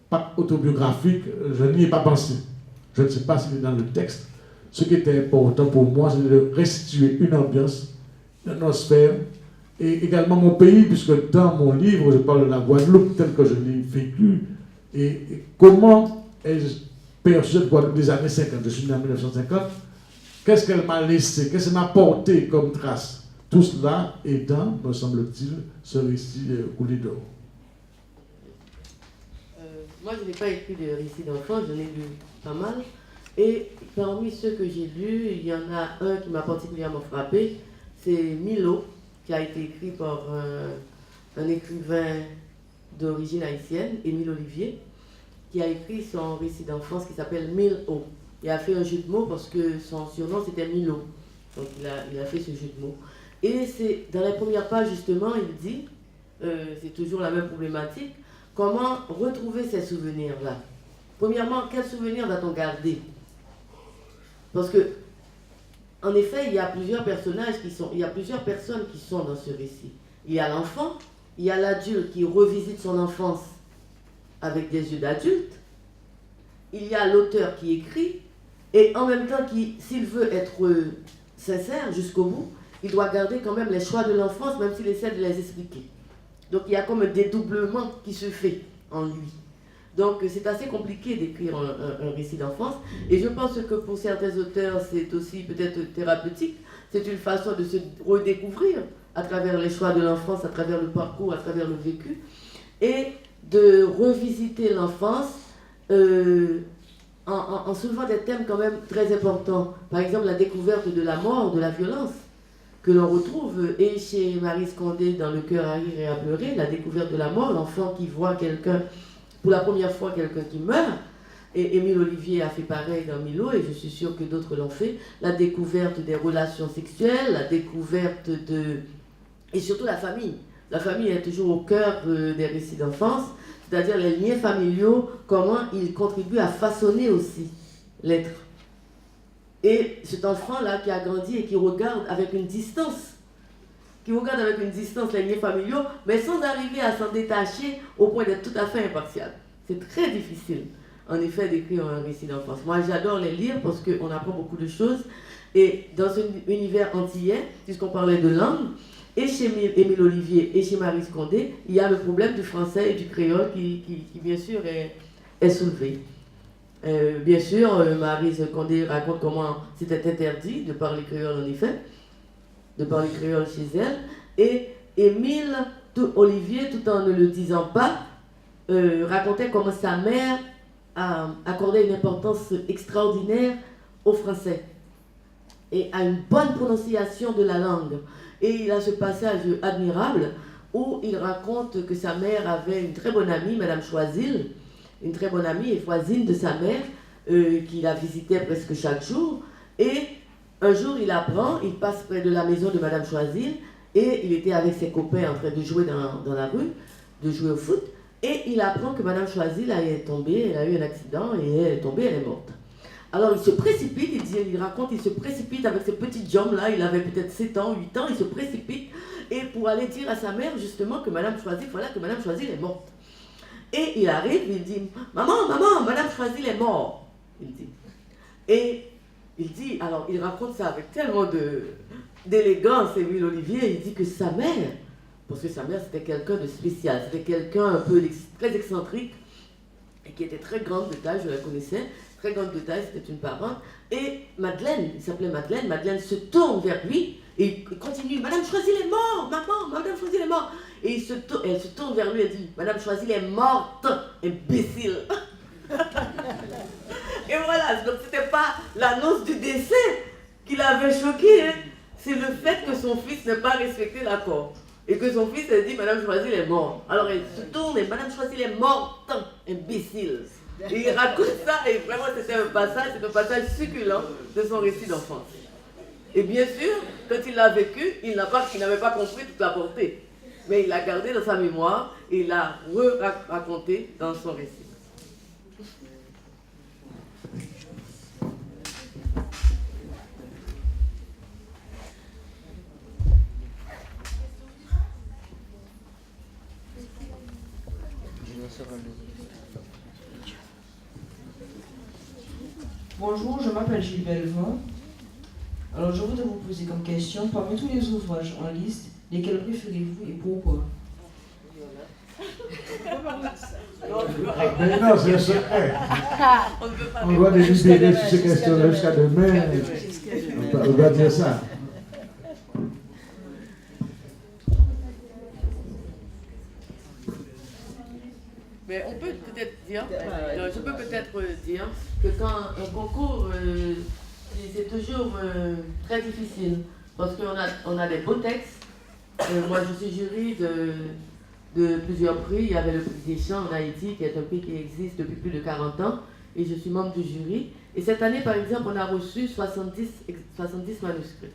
pas autobiographique, je n'y ai pas pensé. Je ne sais pas s'il est dans le texte. Ce qui était important pour moi, c'est de restituer une ambiance, une atmosphère, et également mon pays, puisque dans mon livre, je parle de la Guadeloupe telle que je l'ai vécue, et comment ai-je perçu cette Guadeloupe des années 50. Je suis né en 1950. Qu'est-ce qu'elle m'a laissé? Qu'est-ce qu'elle m'a porté comme trace? Tout cela est dans, me semble-t-il, ce récit Coulée d'or. Moi, je n'ai pas écrit de récit d'enfance, j'en ai lu pas mal. Et parmi ceux que j'ai lus, il y en a un qui m'a particulièrement frappé, c'est Milo, qui a été écrit par un écrivain d'origine haïtienne, Émile Olivier, qui a écrit son récit d'enfance qui s'appelle Milo. Il a fait un jeu de mots parce que son surnom c'était Milo. Donc il a fait ce jeu de mots. Et c'est dans la première page justement, il dit, c'est toujours la même problématique, comment retrouver ces souvenirs-là. Premièrement, quels souvenirs va-t-on garder? Parce que, en effet, il y a plusieurs personnages il y a plusieurs personnes qui sont dans ce récit. Il y a l'enfant, il y a l'adulte qui revisite son enfance avec des yeux d'adulte. Il y a l'auteur qui écrit, et en même temps, s'il veut être sincère jusqu'au bout, il doit garder quand même les choix de l'enfance, même s'il essaie de les expliquer. Donc il y a comme un dédoublement qui se fait en lui. Donc c'est assez compliqué d'écrire un récit d'enfance. Et je pense que pour certains auteurs, c'est aussi peut-être thérapeutique. C'est une façon de se redécouvrir à travers les choix de l'enfance, à travers le parcours, à travers le vécu, et de revisiter l'enfance en soulevant des thèmes quand même très importants. Par exemple, la découverte de la mort, de la violence, que l'on retrouve et chez Marie Scondé dans Le cœur à rire et à pleurer, la découverte de la mort, l'enfant qui voit quelqu'un, pour la première fois quelqu'un qui meurt, et Émile Olivier a fait pareil dans Milo, et je suis sûre que d'autres l'ont fait, la découverte des relations sexuelles, la découverte de... et surtout la famille. La famille est toujours au cœur des récits d'enfance, c'est-à-dire les liens familiaux, comment ils contribuent à façonner aussi l'être. Et cet enfant-là qui a grandi et qui regarde avec une distance, les liens familiaux, mais sans arriver à s'en détacher au point d'être tout à fait impartial. C'est très difficile, en effet, d'écrire un récit d'enfance. Moi, j'adore les lire parce qu'on apprend beaucoup de choses. Et dans un univers antillais, puisqu'on parlait de langue, et chez Émile Olivier et chez Marie Scondé, il y a le problème du français et du créole qui bien sûr, est soulevé. Bien sûr, Marie Scondé raconte comment c'était interdit de parler créole en effet, de parler créole chez elle, et Émile Olivier, tout en ne le disant pas, racontait comment sa mère accordait une importance extraordinaire au français et à une bonne prononciation de la langue. Et il a ce passage admirable où il raconte que sa mère avait une très bonne amie, Madame Choisil, une très bonne amie et voisine de sa mère, qui la visitait presque chaque jour. Et un jour, il passe près de la maison de Madame Choisil, et il était avec ses copains en train de jouer dans la rue, de jouer au foot, et il apprend que Madame Choisil est tombée, elle a eu un accident, et elle est tombée, elle est morte. Alors il se précipite, il se précipite avec ce petit John-là, il avait peut-être 7 ans, 8 ans, il se précipite, et pour aller dire à sa mère justement que Madame Choisil, voilà que Madame Choisil est morte. Et il arrive, il dit, maman, Madame Choisil est morte, il dit. Et il dit, alors il raconte ça avec tellement d'élégance, Émile Olivier, il dit que sa mère, parce que sa mère c'était quelqu'un de spécial, c'était quelqu'un un peu très excentrique, et qui était très grande de taille, je la connaissais, très grande de taille, c'était une parente, et Madeleine, il s'appelait Madeleine, Madeleine se tourne vers lui, et il continue, Madame Choisil est morte, maman, Madame Choisil est morte, et elle se tourne vers lui et dit, Madame Choisil est morte, imbécile. Et voilà, donc c'était pas l'annonce du décès qui l'avait choqué, hein. C'est le fait que son fils n'ait pas respecté l'accord. Et que son fils a dit, Madame Choisil est morte. Alors elle se tourne et Madame Choisil est morte, imbécile. Et il raconte ça, et vraiment c'est un passage succulent de son récit d'enfance. Et bien sûr, quand il l'a vécu, il n'avait pas compris toute la portée. Mais il l'a gardé dans sa mémoire et il l'a raconté dans son récit. Bonjour, je m'appelle Gilles Belvin. Alors je voudrais vous poser comme question, parmi tous les ouvrages en liste, lesquels préférez-vous et pourquoi? Mais non, c'est un secret. On doit délibérer sur ces questions jusqu'à demain. On doit dire ça. Mais on peut peut-être dire, je peux peut-être dire que quand un concours, c'est toujours très difficile parce qu'on a des beaux textes. Moi, je suis jury de plusieurs prix. Il y avait le prix des champs en Haïti, qui est un prix qui existe depuis plus de 40 ans, et je suis membre du jury. Et cette année, par exemple, on a reçu 70 manuscrits.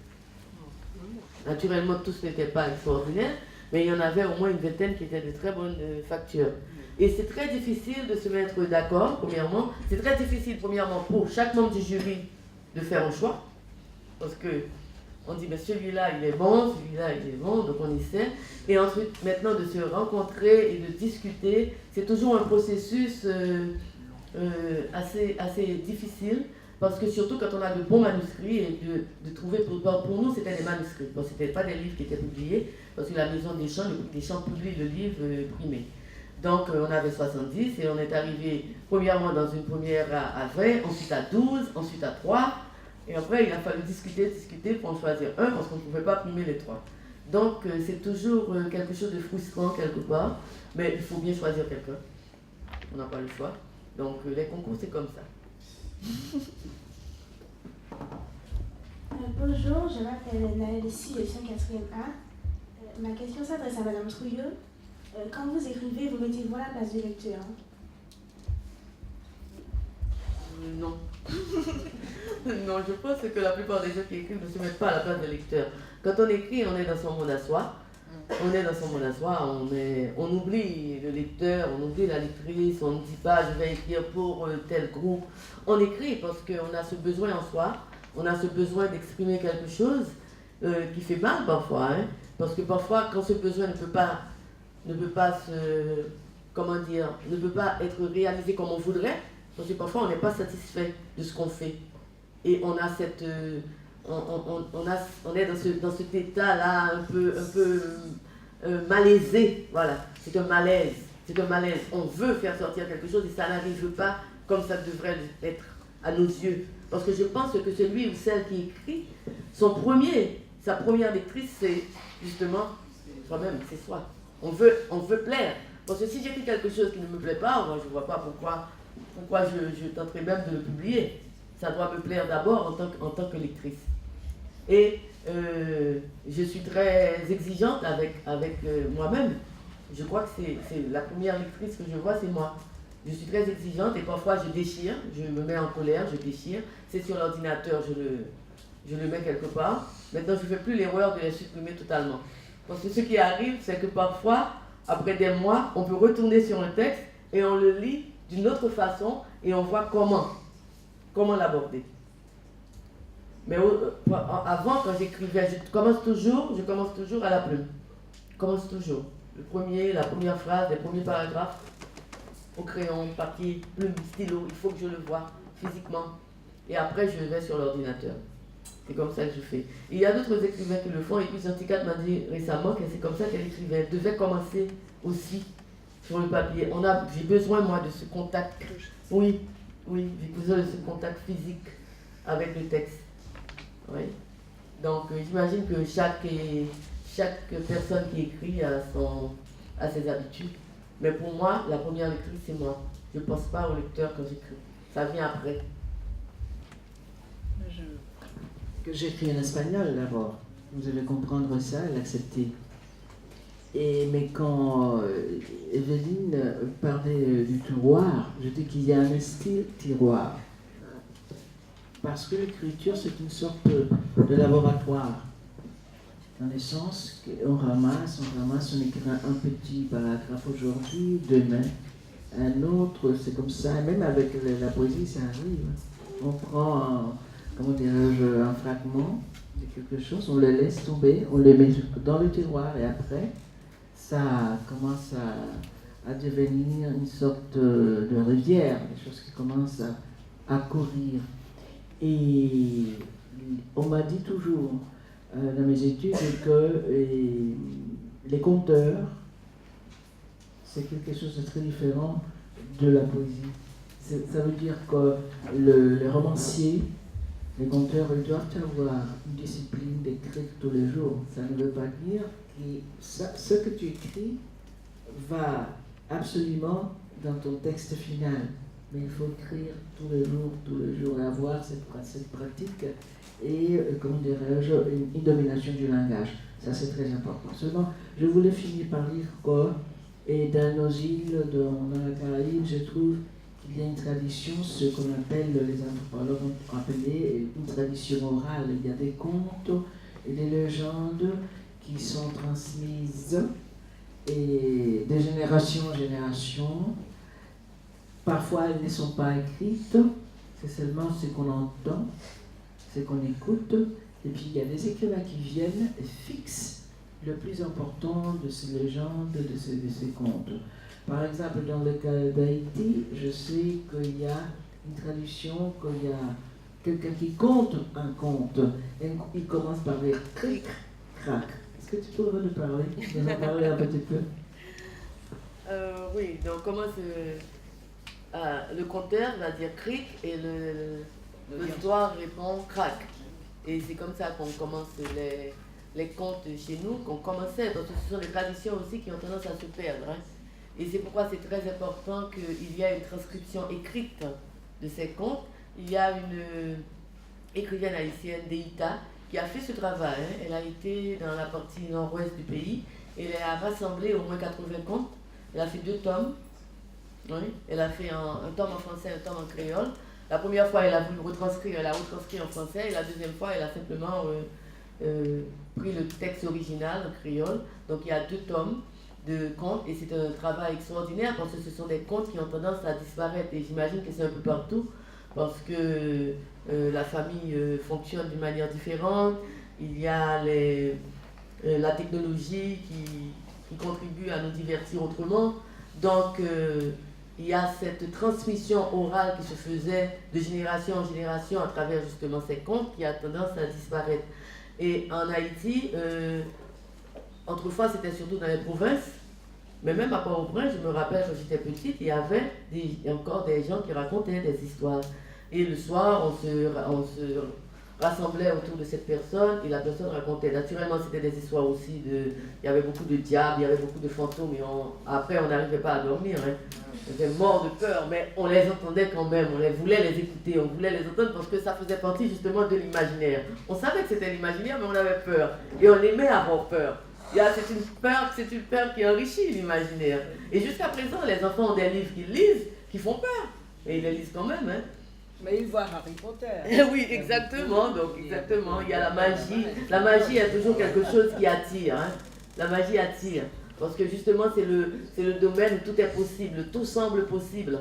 Naturellement, tous n'étaient pas extraordinaires, mais il y en avait au moins une vingtaine qui étaient de très bonnes factures. Et c'est très difficile de se mettre d'accord, premièrement. C'est très difficile, premièrement, pour chaque membre du jury de faire un choix. Parce que on dit, mais celui-là, il est bon, celui-là, il est bon, donc on essaie. Et ensuite, maintenant, de se rencontrer et de discuter, c'est toujours un processus assez difficile. Parce que surtout quand on a de bons manuscrits, et de trouver, pour nous, c'était des manuscrits. Bon, ce n'était pas des livres qui étaient publiés, parce que la Maison des Champs, le Groupe des Champs publie le livre primé. Donc on avait 70 et on est arrivé premièrement dans une première à 20, ensuite à 12, ensuite à 3. Et après il a fallu discuter pour en choisir un parce qu'on ne pouvait pas primer les 3. Donc c'est toujours quelque chose de frustrant quelque part, mais il faut bien choisir quelqu'un. On n'a pas le choix. Donc les concours c'est comme ça. Bonjour, je m'appelle Naël ici, je suis en 4e A. Ma question s'adresse à Madame Trouillot. Quand vous écrivez, vous mettez-vous à la place du lecteur? Non. Non, je pense que la plupart des gens qui écrivent ne se mettent pas à la place du lecteur. Quand on écrit, on est dans son monde à soi. On est dans son monde à soi, on oublie le lecteur, on oublie la lectrice, on ne dit pas je vais écrire pour tel groupe. On écrit parce qu'on a ce besoin en soi, on a ce besoin d'exprimer quelque chose qui fait mal parfois. Hein, parce que parfois, quand ce besoin ne peut pas être réalisé comme on voudrait, parce que parfois on n'est pas satisfait de ce qu'on fait. Et on a on est dans cet état-là un peu malaisé. Voilà, c'est un malaise. On veut faire sortir quelque chose et ça n'arrive pas comme ça devrait être à nos yeux. Parce que je pense que celui ou celle qui écrit, sa première lectrice, c'est justement soi-même, c'est soi. On veut plaire. Parce que si j'écris quelque chose qui ne me plaît pas, moi je ne vois pas pourquoi je tenterais même de le publier. Ça doit me plaire d'abord en tant que lectrice. Et je suis très exigeante avec moi-même. Je crois que c'est la première lectrice que je vois, c'est moi. Je suis très exigeante et parfois je déchire, je me mets en colère, je déchire. C'est sur l'ordinateur, je le mets quelque part. Maintenant, je ne fais plus l'erreur de les supprimer totalement. Parce que ce qui arrive, c'est que parfois, après des mois, on peut retourner sur un texte et on le lit d'une autre façon et on voit comment l'aborder. Mais avant, quand j'écrivais, je commence toujours à la plume. Je commence toujours. La première phrase, les premiers paragraphes, au crayon, papier, plume, stylo, il faut que je le voie physiquement. Et après, je vais sur l'ordinateur. C'est comme ça que je fais. Il y a d'autres écrivains qui le font, et puis Santicat m'a dit récemment que c'est comme ça qu'elle écrivait. Elle devait commencer aussi sur le papier. J'ai besoin, moi, de ce contact. Oui, j'ai besoin de ce contact physique avec le texte. Oui. Donc, j'imagine que chaque personne qui écrit a ses habitudes. Mais pour moi, la première lectrice, c'est moi. Je ne pense pas au lecteur quand j'écris. Ça vient après. Que j'écris en espagnol d'abord. Vous allez comprendre ça et l'accepter. Mais quand Evelyne parlait du tiroir, je dis qu'il y a un style tiroir. Parce que l'écriture, c'est une sorte de laboratoire. Dans le sens qu'on ramasse, on écrit un petit paragraphe aujourd'hui, demain, un autre, c'est comme ça. Même avec la poésie, ça arrive. On prend un fragment de quelque chose, on le laisse tomber, on le met dans le tiroir et après, ça commence à devenir une sorte de rivière, des choses qui commencent à courir. Et on m'a dit toujours, dans mes études, que les conteurs, c'est quelque chose de très différent de la poésie. Ça veut dire que les romanciers, les conteurs, ils doivent avoir une discipline d'écrire tous les jours. Ça ne veut pas dire que ce que tu écris va absolument dans ton texte final. Mais il faut écrire tous les jours, et avoir cette pratique et, comment dirais-je, une domination du langage. Ça, c'est très important. Seulement, je voulais finir par dire que, et dans nos îles, dans la Caraïbe, je trouve qu'il y a une tradition, ce qu'on appelle, les anthropologues ont appelé une tradition orale. Il y a des contes et des légendes qui sont transmises et de génération en génération. Parfois, elles ne sont pas écrites, c'est seulement ce qu'on entend, ce qu'on écoute. Et puis, il y a des écrivains qui viennent et fixent le plus important de ces légendes, de ces contes. Par exemple, dans le cas d'Haïti, je sais qu'il y a une tradition, qu'il y a quelqu'un qui compte un conte. Et il commence par les cric, crac. Est-ce que tu pourrais nous parler un petit peu? Oui, donc comment le compteur va dire cric et l'auditoire répond crac. Et c'est comme ça qu'on commence les contes chez nous, qu'on commençait, parce que ce sont des traditions aussi qui ont tendance à se perdre. Hein. Et c'est pourquoi c'est très important qu'il y ait une transcription écrite de ces contes. Il y a une écrivaine haïtienne, Deïta, qui a fait ce travail. Hein. Elle a été dans la partie nord-ouest du pays et elle a rassemblé au moins 80 contes. Elle a fait 2 tomes. Oui. Elle a fait un tome en français, un tome en créole. La première fois, elle a voulu retranscrire, elle a retranscrit en français. Et la deuxième fois, elle a simplement pris le texte original en créole. Donc il y a 2 tomes de contes et c'est un travail extraordinaire parce que ce sont des contes qui ont tendance à disparaître et j'imagine que c'est un peu partout parce que la famille fonctionne d'une manière différente, il y a la technologie qui contribue à nous divertir autrement, donc il y a cette transmission orale qui se faisait de génération en génération à travers justement ces contes qui a tendance à disparaître. Et en Haïti, autrefois, c'était surtout dans les provinces, mais même à Port-au-Prince, je me rappelle quand j'étais petite, il y avait encore des gens qui racontaient des histoires. Et le soir, on se rassemblait autour de cette personne et la personne racontait. Naturellement, c'était des histoires aussi il y avait beaucoup de diables, il y avait beaucoup de fantômes, et après, on n'arrivait pas à dormir. Hein. On était mort de peur, mais on les entendait quand même, voulait les écouter, on voulait les entendre parce que ça faisait partie justement de l'imaginaire. On savait que c'était l'imaginaire, mais on avait peur. Et on aimait avoir peur. C'est une peur qui enrichit l'imaginaire. Et jusqu'à présent, les enfants ont des livres qu'ils lisent, qui font peur. Mais ils les lisent quand même. Hein. Mais ils voient Harry Potter. Oui, exactement. Donc, exactement. Il y a la magie. La magie est toujours quelque chose qui attire. Hein. La magie attire. Parce que justement, c'est le domaine où tout est possible. Tout semble possible.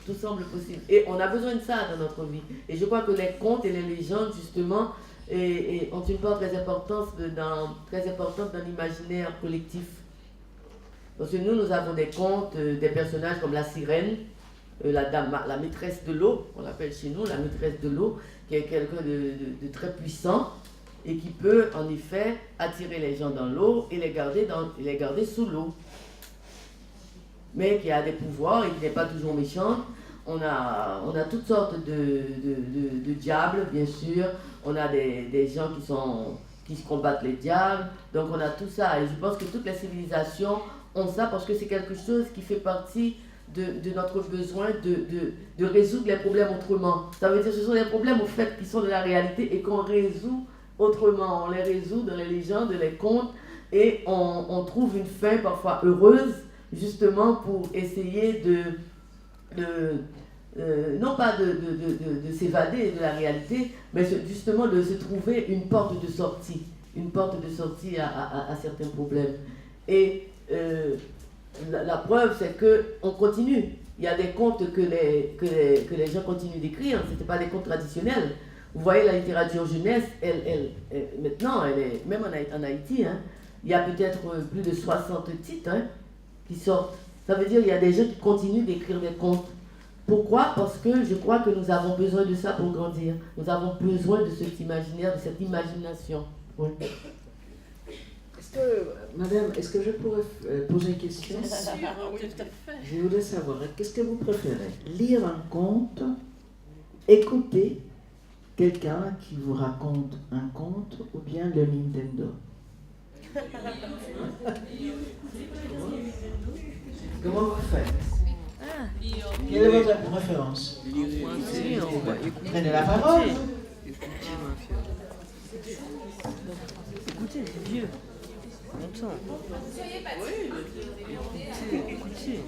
Tout semble possible. Et on a besoin de ça dans notre vie. Et je crois que les contes et les légendes, justement, et ont une part très importante dans l'imaginaire collectif. Parce que nous avons des contes, des personnages comme la sirène, la maîtresse de l'eau, on l'appelle chez nous la maîtresse de l'eau, qui est quelqu'un de très puissant et qui peut en effet attirer les gens dans l'eau et les garder sous l'eau. Mais qui a des pouvoirs et qui n'est pas toujours méchante. On a toutes sortes de diables, bien sûr. On a des gens qui se combattent les diables. Donc on a tout ça. Et je pense que toutes les civilisations ont ça parce que c'est quelque chose qui fait partie de notre besoin de résoudre les problèmes autrement. Ça veut dire que ce sont des problèmes au fait qui sont de la réalité et qu'on résout autrement. On les résout dans les légendes, les contes et on trouve une fin parfois heureuse justement pour essayer non pas de s'évader de la réalité, mais justement de se trouver une porte de sortie à certains problèmes. Et la preuve, c'est qu'on continue. Il y a des contes que les gens continuent d'écrire, ce n'étaient pas des contes traditionnels. Vous voyez, la littérature jeunesse, maintenant, même en Haïti, hein, il y a peut-être plus de 60 titres qui sortent. Ça veut dire qu'il y a des gens qui continuent d'écrire des contes. Pourquoi? Parce que je crois que nous avons besoin de ça pour grandir. Nous avons besoin de cet imaginaire, de cette imagination. Oui. Madame, est-ce que je pourrais poser une question? Bien sûr, oui, tout à fait. Je voudrais savoir, qu'est-ce que vous préférez? Lire un conte, écouter quelqu'un qui vous raconte un conte ou bien le Nintendo? Comment vous faites? Quelle est votre préférence? Prenez la parole. Écoutez, vieux. Longtemps. Écoutez.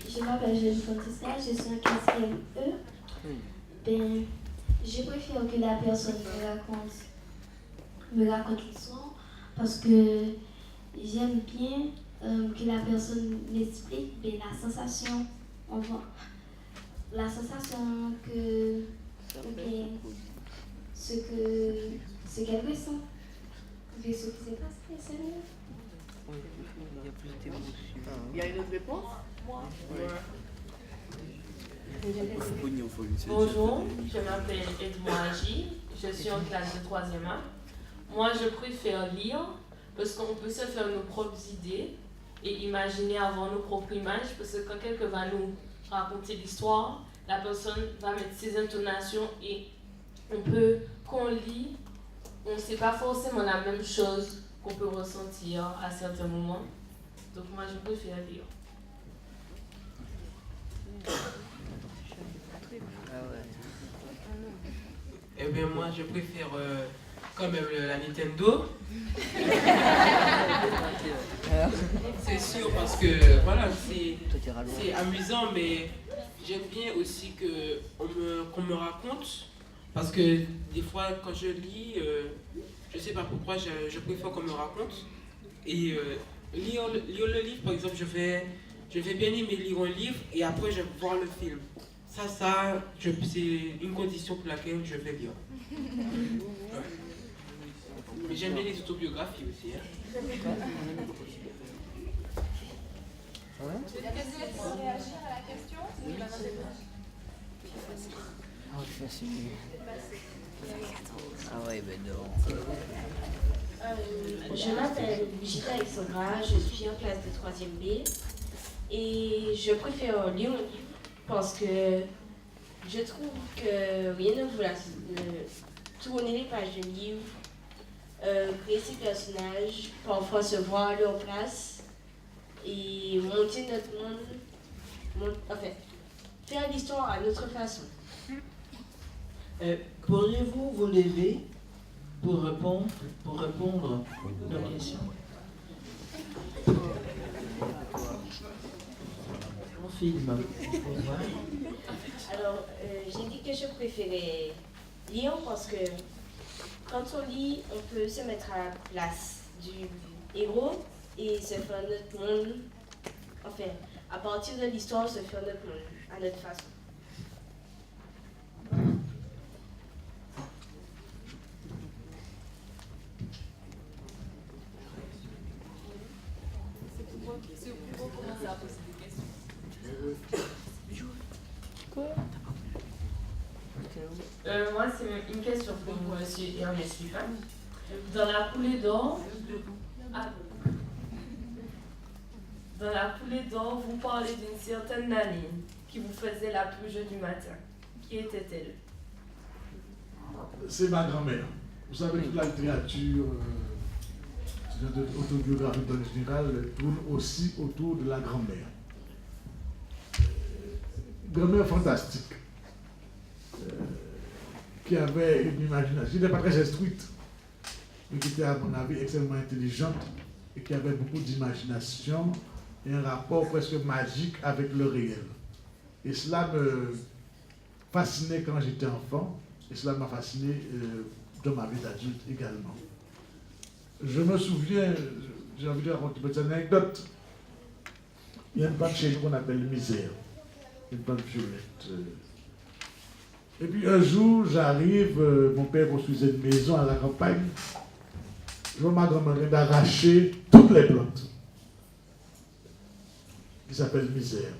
Je m'appelle Julie Francisca, je suis en 4e E. Ben, je préfère que la personne me raconte l'histoire parce que j'aime bien que la personne m'explique la sensation, que ce qu'elle ressent. Ce qui s'est passé, c'est mieux. Il y a une autre réponse? Bonjour, je m'appelle Edmond Agi, je suis en classe de 3e A. Moi, je préfère lire parce qu'on peut se faire nos propres idées et imaginer avoir nos propres images, parce que quand quelqu'un va nous raconter l'histoire, la personne va mettre ses intonations et quand on lit, on ne sait pas forcément la même chose qu'on peut ressentir à certains moments. Donc moi, je préfère lire. Eh bien, moi, je préfère quand même la Nintendo. C'est sûr, parce que voilà, c'est amusant, mais j'aime bien aussi qu'on me raconte. Parce que des fois, quand je lis, je sais pas pourquoi, je préfère qu'on me raconte. Et lire le livre, par exemple, je vais bien aimer lire un livre et après je vais voir le film. C'est une condition pour laquelle je vais lire. Mais j'aime bien les autobiographies aussi. Hein. Tu veux réagir à la question? Oui. Ah ouais, ben non. Je m'appelle Brigitte Alexandra, je suis en classe de 3e B et je préfère lire un livre parce que je trouve que rien ne vaut tourner les pages d'un livre, créer ses personnages, parfois se voir à leur place et monter notre monde, faire l'histoire à notre façon. Pourriez-vous vous lever pour répondre à la question? On filme. Alors, j'ai dit que je préférais lire parce que quand on lit, on peut se mettre à la place du héros et se faire notre monde, à partir de l'histoire, se faire notre monde à notre façon. Moi, c'est une question pour vous, monsieur Ernest Pépin. Dans la coulée d'or, vous parlez d'une certaine Nanine qui vous faisait la plus jolie du matin. Qui était-elle? C'est ma grand-mère. Vous savez, toute la littérature autobiographique en général tourne aussi autour de la grand-mère. Grand-mère fantastique, qui avait une imagination, qui n'était pas très instruite, mais qui était à mon avis extrêmement intelligente et qui avait beaucoup d'imagination et un rapport presque magique avec le réel. Et cela me fascinait quand j'étais enfant, et cela m'a fasciné dans ma vie d'adulte également. Je me souviens, j'ai envie de raconter une petite anecdote. Il y a une plante chez nous qu'on appelle Misère, une plante violette. Et puis un jour, j'arrive, mon père construisait une maison à la campagne. Je vois ma grand-mère d'arracher toutes les plantes, qui s'appelle Misère.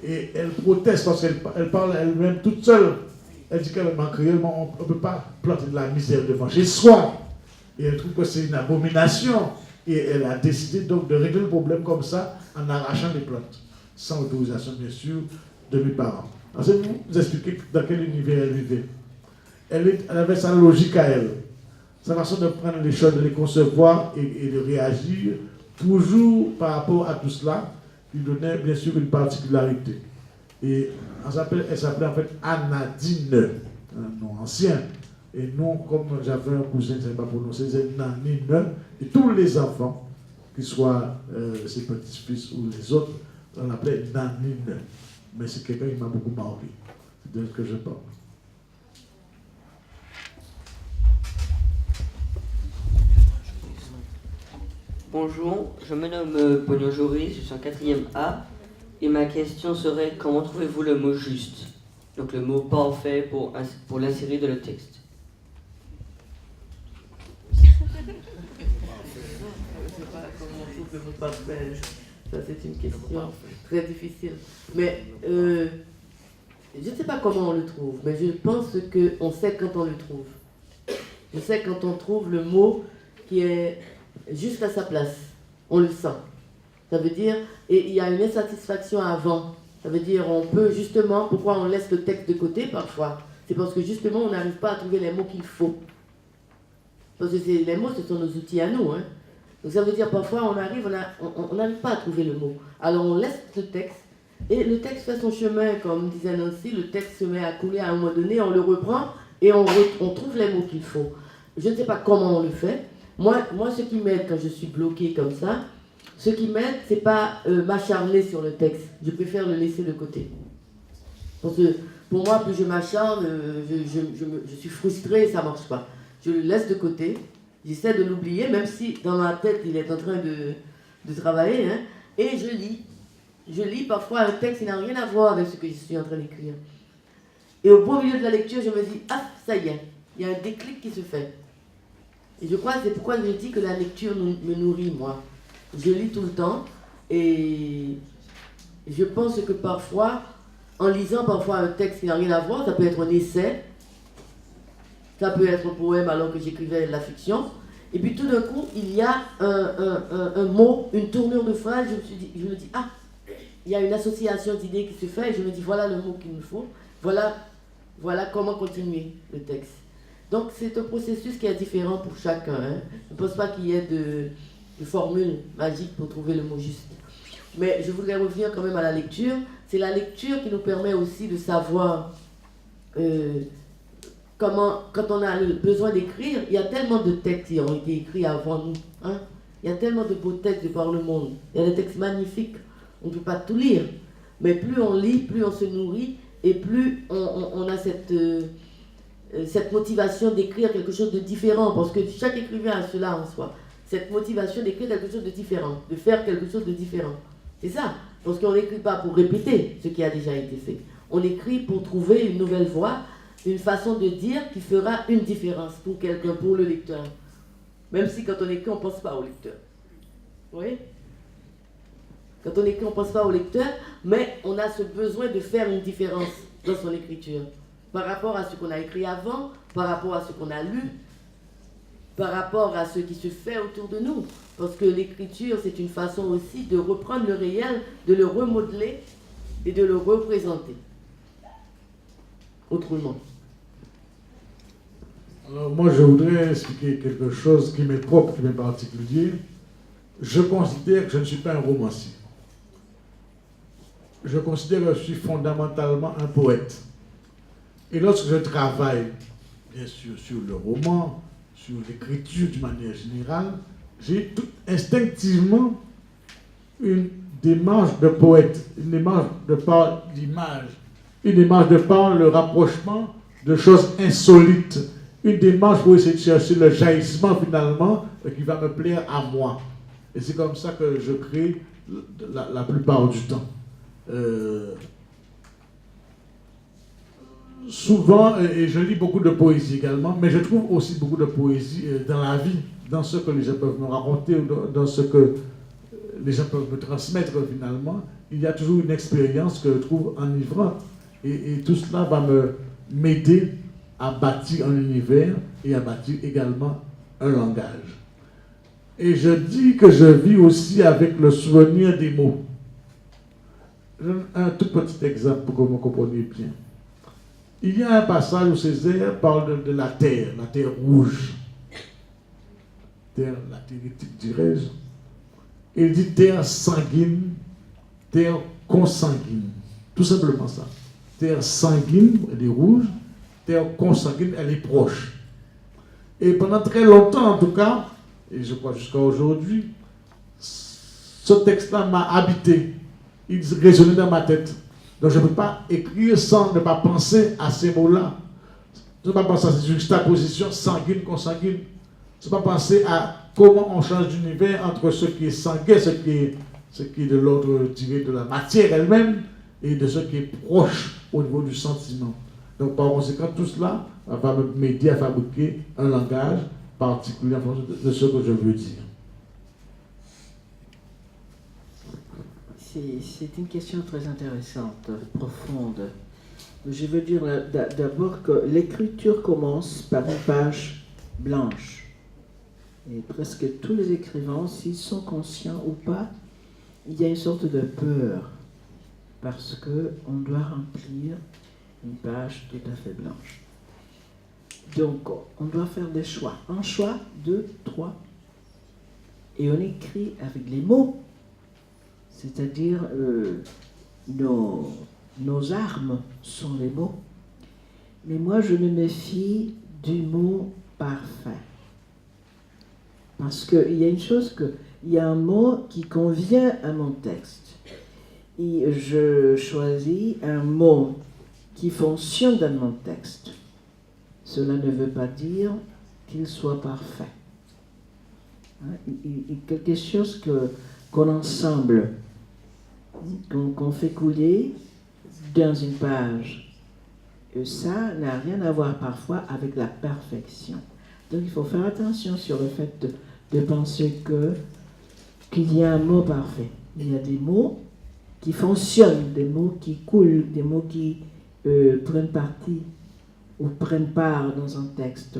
Et elle proteste parce qu'elle parle elle-même toute seule. Elle dit qu'elle manque réellement, on ne peut pas planter de la misère devant chez soi. Et elle trouve que c'est une abomination. Et elle a décidé donc de régler le problème comme ça, en arrachant les plantes. Sans autorisation, bien sûr, de mes parents. Alors, je vais vous expliquer dans quel univers elle vivait. Elle avait sa logique à elle. Sa façon de prendre les choses, de les concevoir et de réagir, toujours par rapport à tout cela, lui donnait bien sûr une particularité. Et elle s'appelait en fait Anadine, un nom ancien. Et non, comme j'avais un cousin, je ne savais pas prononcer, c'est Nanine. Et tous les enfants, qu'ils soient ses petits-fils ou les autres, on l'appelait Nanine. Mais c'est quelqu'un qui m'a beaucoup marqué. C'est de ce que je parle. Bonjour, je me nomme Pognon Joris, je suis en 4e A. Et ma question serait, comment trouvez-vous le mot juste? Donc le mot parfait pour l'insérer dans le texte. Je ne sais pas comment on trouve le mot parfait. Ça, c'est une question très difficile. Mais je ne sais pas comment on le trouve, mais je pense qu'on sait quand on le trouve. Je sais quand on trouve le mot qui est juste à sa place. On le sent. Ça veut dire, et il y a une insatisfaction avant. Ça veut dire, on peut justement, pourquoi on laisse le texte de côté parfois? C'est parce que justement, on n'arrive pas à trouver les mots qu'il faut. Parce que les mots, ce sont nos outils à nous. Hein. Donc ça veut dire, parfois, on n'arrive pas à trouver le mot. Alors on laisse le texte, et le texte fait son chemin, comme disait Nancy, le texte se met à couler à un moment donné, on le reprend, et on trouve les mots qu'il faut. Je ne sais pas comment on le fait. Moi, ce qui m'aide quand je suis bloquée comme ça, ce qui m'aide, c'est pas m'acharner sur le texte. Je préfère le laisser de côté. Parce que pour moi, plus je m'acharne, je suis frustrée, ça ne marche pas. Je le laisse de côté, j'essaie de l'oublier, même si dans ma tête, il est en train de travailler, hein, et je lis. Je lis parfois un texte qui n'a rien à voir avec ce que je suis en train d'écrire. Et au beau milieu de la lecture, je me dis, ah, ça y est, il y a un déclic qui se fait. Et je crois que c'est pourquoi je dis que la lecture me nourrit, moi. Je lis tout le temps, et je pense que parfois, en lisant parfois un texte qui n'a rien à voir, ça peut être un essai, ça peut être un poème alors que j'écrivais de la fiction, et puis tout d'un coup, il y a un mot, une tournure de phrase, je me dis, ah, il y a une association d'idées qui se fait, et je me dis, voilà le mot qu'il me faut, voilà comment continuer le texte. Donc c'est un processus qui est différent pour chacun. Hein. Je ne pense pas qu'il y ait de formule magique pour trouver le mot juste. Mais je voudrais revenir quand même à la lecture. C'est la lecture qui nous permet aussi de savoir comment, quand on a le besoin d'écrire, il y a tellement de textes qui ont été écrits avant nous. Hein. Il y a tellement de beaux textes de par le monde. Il y a des textes magnifiques. On ne peut pas tout lire. Mais plus on lit, plus on se nourrit et plus on a cette motivation d'écrire quelque chose de différent. Parce que chaque écrivain a cela en soi. Cette motivation d'écrire quelque chose de différent, de faire quelque chose de différent. C'est ça. Parce qu'on n'écrit pas pour répéter ce qui a déjà été fait. On écrit pour trouver une nouvelle voie, une façon de dire qui fera une différence pour quelqu'un, pour le lecteur. Même si quand on écrit, on ne pense pas au lecteur. Oui? Quand on écrit, on ne pense pas au lecteur, mais on a ce besoin de faire une différence dans son écriture. Par rapport à ce qu'on a écrit avant, par rapport à ce qu'on a lu, par rapport à ce qui se fait autour de nous. Parce que l'écriture, c'est une façon aussi de reprendre le réel, de le remodeler et de le représenter autrement. Alors moi, je voudrais expliquer quelque chose qui m'est propre, qui m'est particulier. Je considère que je ne suis pas un romancier. Je considère que je suis fondamentalement un poète. Et lorsque je travaille, bien sûr, sur le roman, sur l'écriture d'une manière générale, j'ai instinctivement une démarche de poète, une démarche de par l'image, une démarche de par le rapprochement de choses insolites, une démarche pour essayer de chercher le jaillissement finalement qui va me plaire à moi. Et c'est comme ça que je crée la plupart du temps. Souvent, et je lis beaucoup de poésie également, mais je trouve aussi beaucoup de poésie dans la vie, dans ce que les gens peuvent me raconter, dans ce que les gens peuvent me transmettre finalement. Il y a toujours une expérience que je trouve enivrante. Et tout cela va m'aider à bâtir un univers et à bâtir également un langage. Et je dis que je vis aussi avec le souvenir des mots. Un tout petit exemple pour que vous compreniez bien. Il y a un passage où Césaire parle de la terre rouge. Terre latéritique, dirais-je. Il dit terre sanguine, terre consanguine. Tout simplement ça. Terre sanguine, elle est rouge. Terre consanguine, elle est proche. Et pendant très longtemps, en tout cas, et je crois jusqu'à aujourd'hui, ce texte-là m'a habité. Il résonnait dans ma tête. Donc je ne peux pas écrire sans ne pas penser à ces mots-là. Je ne peux pas penser à cette juxtaposition sanguine, consanguine. Je ne peux pas penser à comment on change d'univers entre ce qui est sanguin, ce qui est de l'ordre tiré de la matière elle-même, et de ce qui est proche au niveau du sentiment. Donc par conséquent, tout cela va m'aider à fabriquer un langage particulier en fonction de ce que je veux dire. C'est une question très intéressante, profonde. Je veux dire d'abord que l'écriture commence par une page blanche. Et presque tous les écrivains, s'ils sont conscients ou pas, il y a une sorte de peur parce qu'on doit remplir une page tout à fait blanche. Donc, on doit faire des choix. Un choix, 2, 3. Et on écrit avec les mots, c'est-à-dire nos armes sont les mots. Mais moi, je me méfie du mot parfait. Parce qu'il y a une chose il y a un mot qui convient à mon texte. Et je choisis un mot qui fonctionne dans mon texte. Cela ne veut pas dire qu'il soit parfait. Il y a quelque chose qu'on ensemble, qu'on fait couler dans une page. Et ça n'a rien à voir parfois avec la perfection. Donc il faut faire attention sur le fait de penser qu'il y a un mot parfait. Il y a des mots qui fonctionnent, des mots qui coulent, des mots qui prennent partie ou prennent part dans un texte.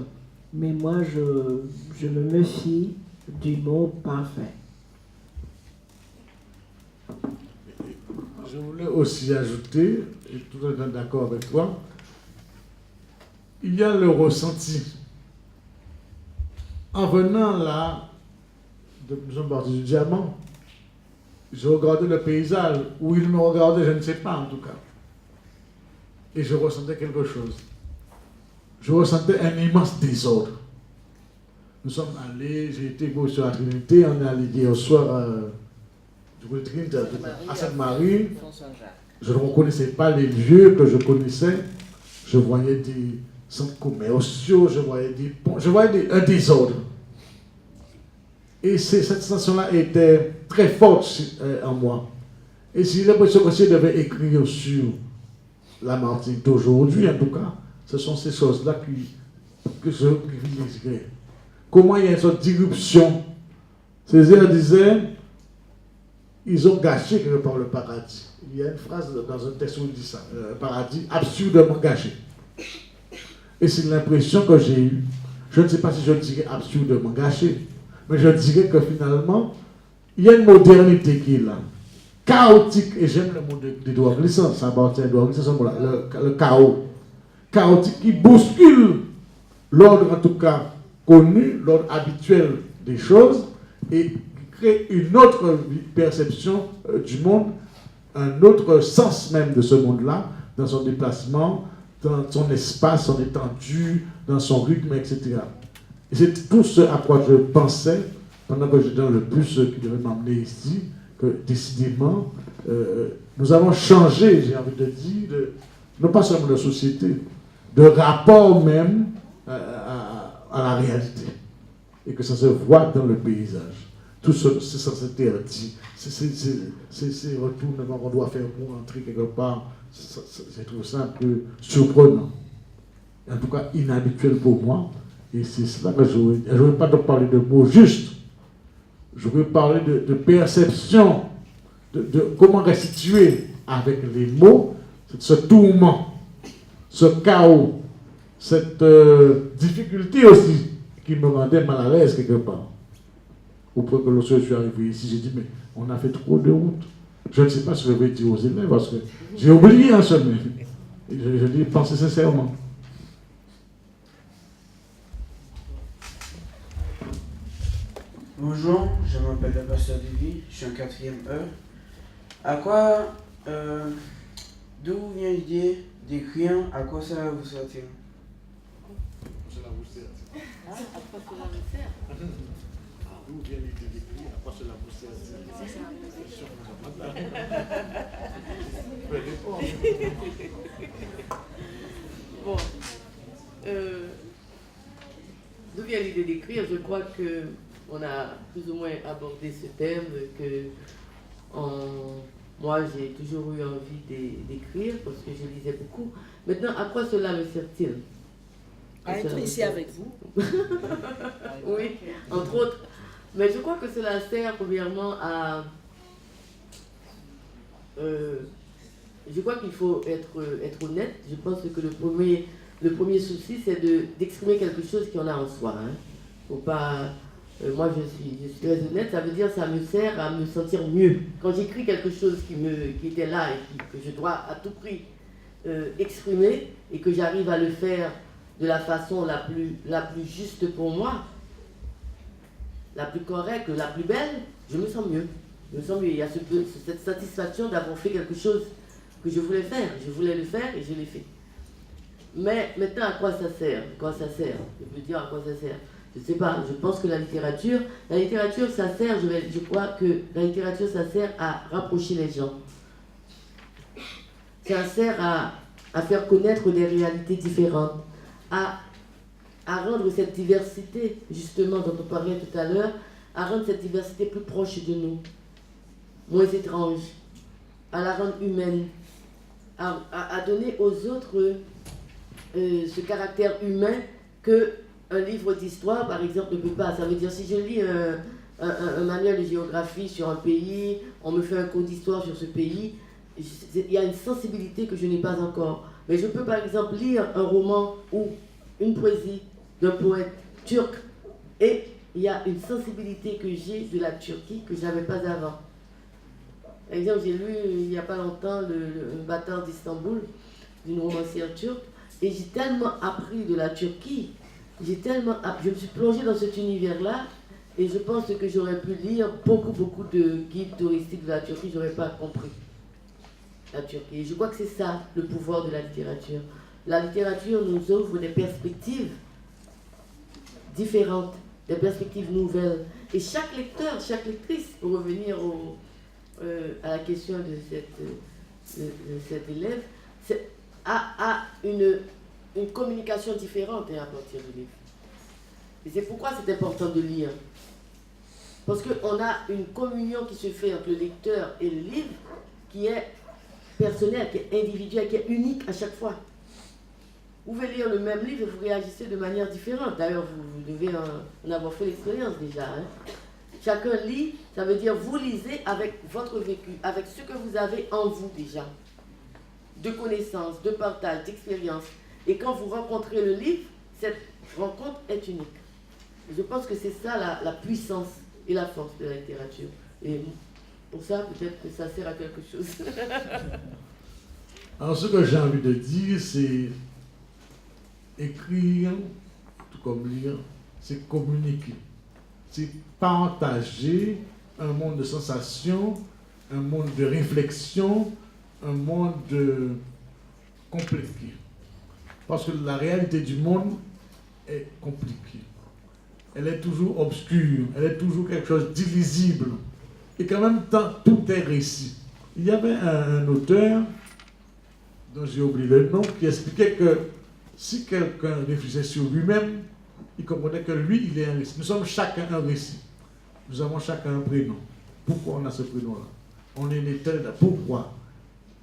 Mais moi, je me méfie du mot parfait. Je voulais aussi ajouter, et tout le monde est d'accord avec toi, il y a le ressenti. En venant là, de nous sommes partis du diamant, je regardais le paysage, où il me regardait, je ne sais pas en tout cas. Et je ressentais quelque chose. Je ressentais un immense désordre. Nous sommes allés, j'ai été beau sur la Trinité, on est allé hier soir à Sainte-Marie. Je ne reconnaissais pas les lieux que je connaissais. Je voyais des centres commerciaux, je voyais des ponts, je voyais un désordre. Et cette sensation-là était très forte en moi. Et j'ai l'impression que si je devais écrire sur la Martinique d'aujourd'hui, en tout cas, ce sont ces choses-là que je privilégierais. Comment il y a une sorte d'irruption. Césaire disait, ils ont gâché quelque part le paradis. Il y a une phrase dans un texte où il dit ça, le paradis absurdement gâché. Et c'est l'impression que j'ai eue. Je ne sais pas si je dirais absurdement gâché, mais je dirais que finalement, il y a une modernité qui est là. Chaotique, et j'aime le mot d'Edouard Glissant, ça appartient à Edouard Glissant, le chaos. Chaotique qui bouscule l'ordre, en tout cas connu, l'ordre habituel des choses, et qui crée une autre perception du monde, un autre sens même de ce monde-là, dans son déplacement, dans son espace, son étendue, dans son rythme, etc. Et c'est tout ce à quoi je pensais pendant que j'étais dans le bus qui devait m'emmener ici, que décidément, nous avons changé, j'ai envie de dire, non pas seulement de société, de rapport même à la réalité. Et que ça se voit dans le paysage. Tout ça, c'est interdit. Ces retournements qu'on doit faire pour entrer quelque part, je trouve ça un peu surprenant. En tout cas, inhabituel pour moi. Et c'est cela que je ne veux pas parler de mots justes. Je veux parler de perception, de comment restituer avec les mots ce tourment, ce chaos, cette difficulté aussi qui me rendait mal à l'aise quelque part. Au point que lorsque je suis arrivé ici, j'ai dit, mais on a fait trop de route. Je ne sais pas si je vais dire aux élèves, parce que j'ai oublié un seul. Je dis, pensez sincèrement. Bonjour, je m'appelle le pasteur Lévi, je suis en 4e E. À quoi, d'où vient l'idée d'écrire, à quoi ça va vous sortir? Cela vous sert. À quoi cela vous sert? D'où vient l'idée d'écrire, à quoi cela vous sert? Bon, d'où vient l'idée d'écrire? Je crois que on a plus ou moins abordé ce thème, que moi j'ai toujours eu envie d'écrire parce que je lisais beaucoup. Maintenant, à quoi cela me sert-il? À être ici avec vous. Oui, entre autres. Mais je crois que cela sert premièrement à... je crois qu'il faut être honnête. Je pense que le premier souci, c'est d'exprimer quelque chose qui en a en soi. Hein. Faut pas moi je suis très honnête, ça veut dire que ça me sert à me sentir mieux. Quand j'écris quelque chose qui était là et que je dois à tout prix exprimer et que j'arrive à le faire de la façon la plus juste pour moi, la plus correcte, la plus belle, je me sens mieux. Je me sens mieux. Il y a cette satisfaction d'avoir fait quelque chose que je voulais faire. Je voulais le faire et je l'ai fait. Mais maintenant, à quoi ça sert? Je peux dire à quoi ça sert. Je ne sais pas, je pense que la littérature, ça sert, je crois que la littérature, ça sert à rapprocher les gens. Ça sert à faire connaître des réalités différentes, à rendre cette diversité, justement, dont on parlait tout à l'heure, à rendre cette diversité plus proche de nous, moins étrange, à la rendre humaine, à donner aux autres ce caractère humain qu'un livre d'histoire, par exemple, ne peut pas. Ça veut dire, si je lis un manuel de géographie sur un pays, on me fait un cours d'histoire sur ce pays, il y a une sensibilité que je n'ai pas encore. Mais je peux, par exemple, lire un roman ou une poésie d'un poète turc et il y a une sensibilité que j'ai de la Turquie que je n'avais pas avant. Par exemple, j'ai lu il n'y a pas longtemps le Bâtard d'Istanbul d'une romancière turque et j'ai tellement appris de la Turquie, je me suis plongée dans cet univers-là et je pense que j'aurais pu lire beaucoup de guides touristiques de la Turquie, je n'aurais pas compris la Turquie. Et je crois que c'est ça le pouvoir de la littérature. La littérature nous ouvre des perspectives différentes, des perspectives nouvelles. Et chaque lecteur, chaque lectrice, pour revenir à la question de cet élève, a une communication différente à partir du livre. Et c'est pourquoi c'est important de lire. Parce qu'on a une communion qui se fait entre le lecteur et le livre qui est personnelle, qui est individuelle, qui est unique à chaque fois. Vous pouvez lire le même livre et vous réagissez de manière différente. D'ailleurs, vous devez en avoir fait l'expérience déjà. Hein. Chacun lit, ça veut dire vous lisez avec votre vécu, avec ce que vous avez en vous déjà. De connaissances, de partage, d'expérience. Et quand vous rencontrez le livre, cette rencontre est unique. Je pense que c'est ça la puissance et la force de la littérature. Et pour ça, peut-être que ça sert à quelque chose. Alors, ce que j'ai envie de dire, c'est écrire, tout comme lire, c'est communiquer. C'est partager un monde de sensations, un monde de réflexion, un monde compliqué. Parce que la réalité du monde est compliquée. Elle est toujours obscure, elle est toujours quelque chose d'illisible. Et qu'en même temps, tout est récit. Il y avait un auteur, dont j'ai oublié le nom, qui expliquait que si quelqu'un réfléchissait sur lui-même, il comprenait que lui, il est un récit. Nous sommes chacun un récit. Nous avons chacun un prénom. Pourquoi on a ce prénom-là? On est né tel. Pourquoi?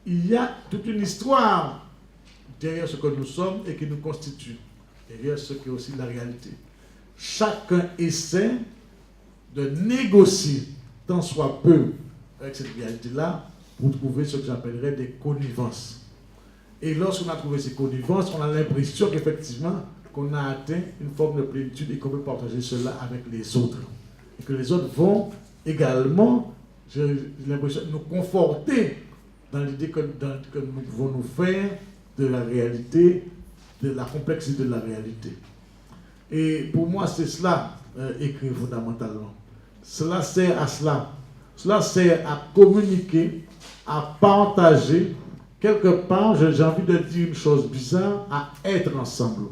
Il y a toute une histoire derrière ce que nous sommes et qui nous constitue, derrière ce qui est aussi la réalité. Chacun essaie de négocier, tant soit peu, avec cette réalité-là, pour trouver ce que j'appellerais des connivences. Et lorsqu'on a trouvé ces connivences, on a l'impression qu'effectivement, qu'on a atteint une forme de plénitude et qu'on peut partager cela avec les autres. Et que les autres vont également, j'ai l'impression, nous conforter dans l'idée que nous pouvons nous faire de la réalité, de la complexité de la réalité. Et pour moi, c'est cela, écrire fondamentalement. Cela sert à cela. Cela sert à communiquer, à partager. Quelque part, j'ai envie de dire une chose bizarre, à être ensemble.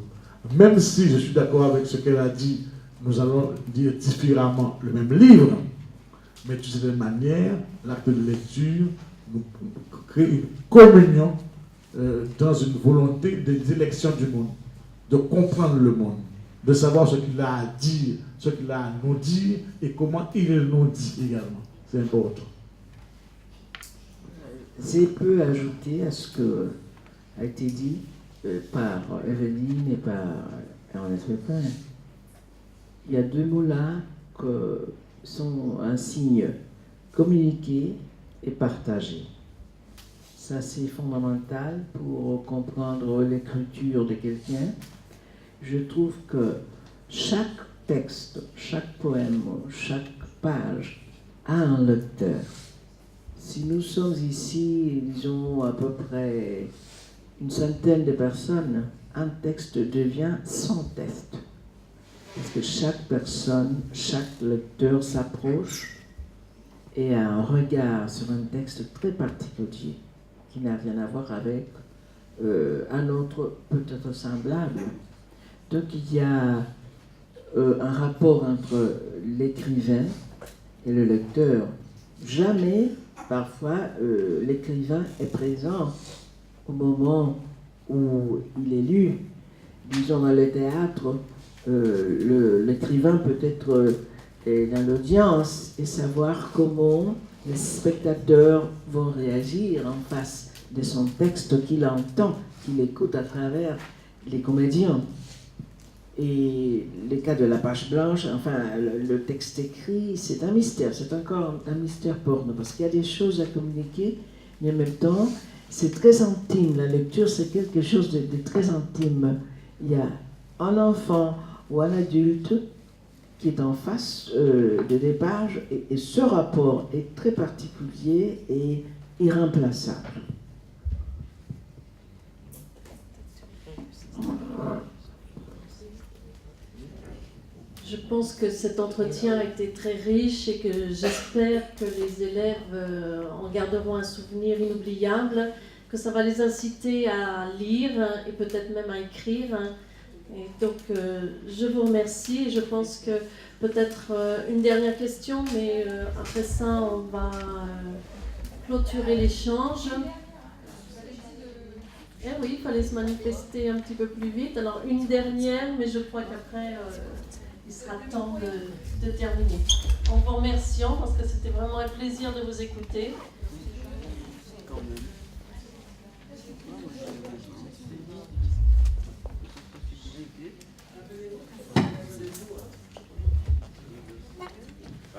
Même si je suis d'accord avec ce qu'elle a dit, nous allons dire différemment le même livre, mais de cette manière, l'acte de lecture nous crée une communion dans une volonté d'élection du monde, de comprendre le monde, de savoir ce qu'il a à dire, ce qu'il a à nous dire et comment il nous dit également. C'est important. Je peux ajouter à ce qui a été dit par Evelyne et par Ernest Pépin. Il y a deux mots là qui sont un signe: communiquer et partager. Ça, c'est fondamental pour comprendre l'écriture de quelqu'un. Je trouve que chaque texte, chaque poème, chaque page a un lecteur. Si nous sommes ici, disons à peu près une centaine de personnes, un texte devient son texte. Parce que chaque personne, chaque lecteur s'approche et a un regard sur un texte très particulier qui n'a rien à voir avec un autre peut-être semblable. Donc il y a un rapport entre l'écrivain et le lecteur. Jamais, parfois, l'écrivain est présent au moment où il est lu. Disons dans le théâtre, l'écrivain peut être dans l'audience et savoir comment les spectateurs vont réagir en face de son texte qu'il entend, qu'il écoute à travers les comédiens. Et le cas de la page blanche, enfin le texte écrit, c'est un mystère, c'est encore un mystère pour nous, parce qu'il y a des choses à communiquer, mais en même temps, c'est très intime. La lecture, c'est quelque chose de très intime. Il y a un enfant ou un adulte qui est en face des pages, et ce rapport est très particulier et irremplaçable. Je pense que cet entretien a été très riche et que j'espère que les élèves en garderont un souvenir inoubliable, que ça va les inciter à lire et peut-être même à écrire. Et donc, je vous remercie et je pense que peut-être une dernière question, mais après ça, on va clôturer l'échange. Eh oui, il fallait se manifester un petit peu plus vite. Alors, une dernière, mais je crois qu'après, il sera temps de terminer. En vous remerciant, parce que c'était vraiment un plaisir de vous écouter.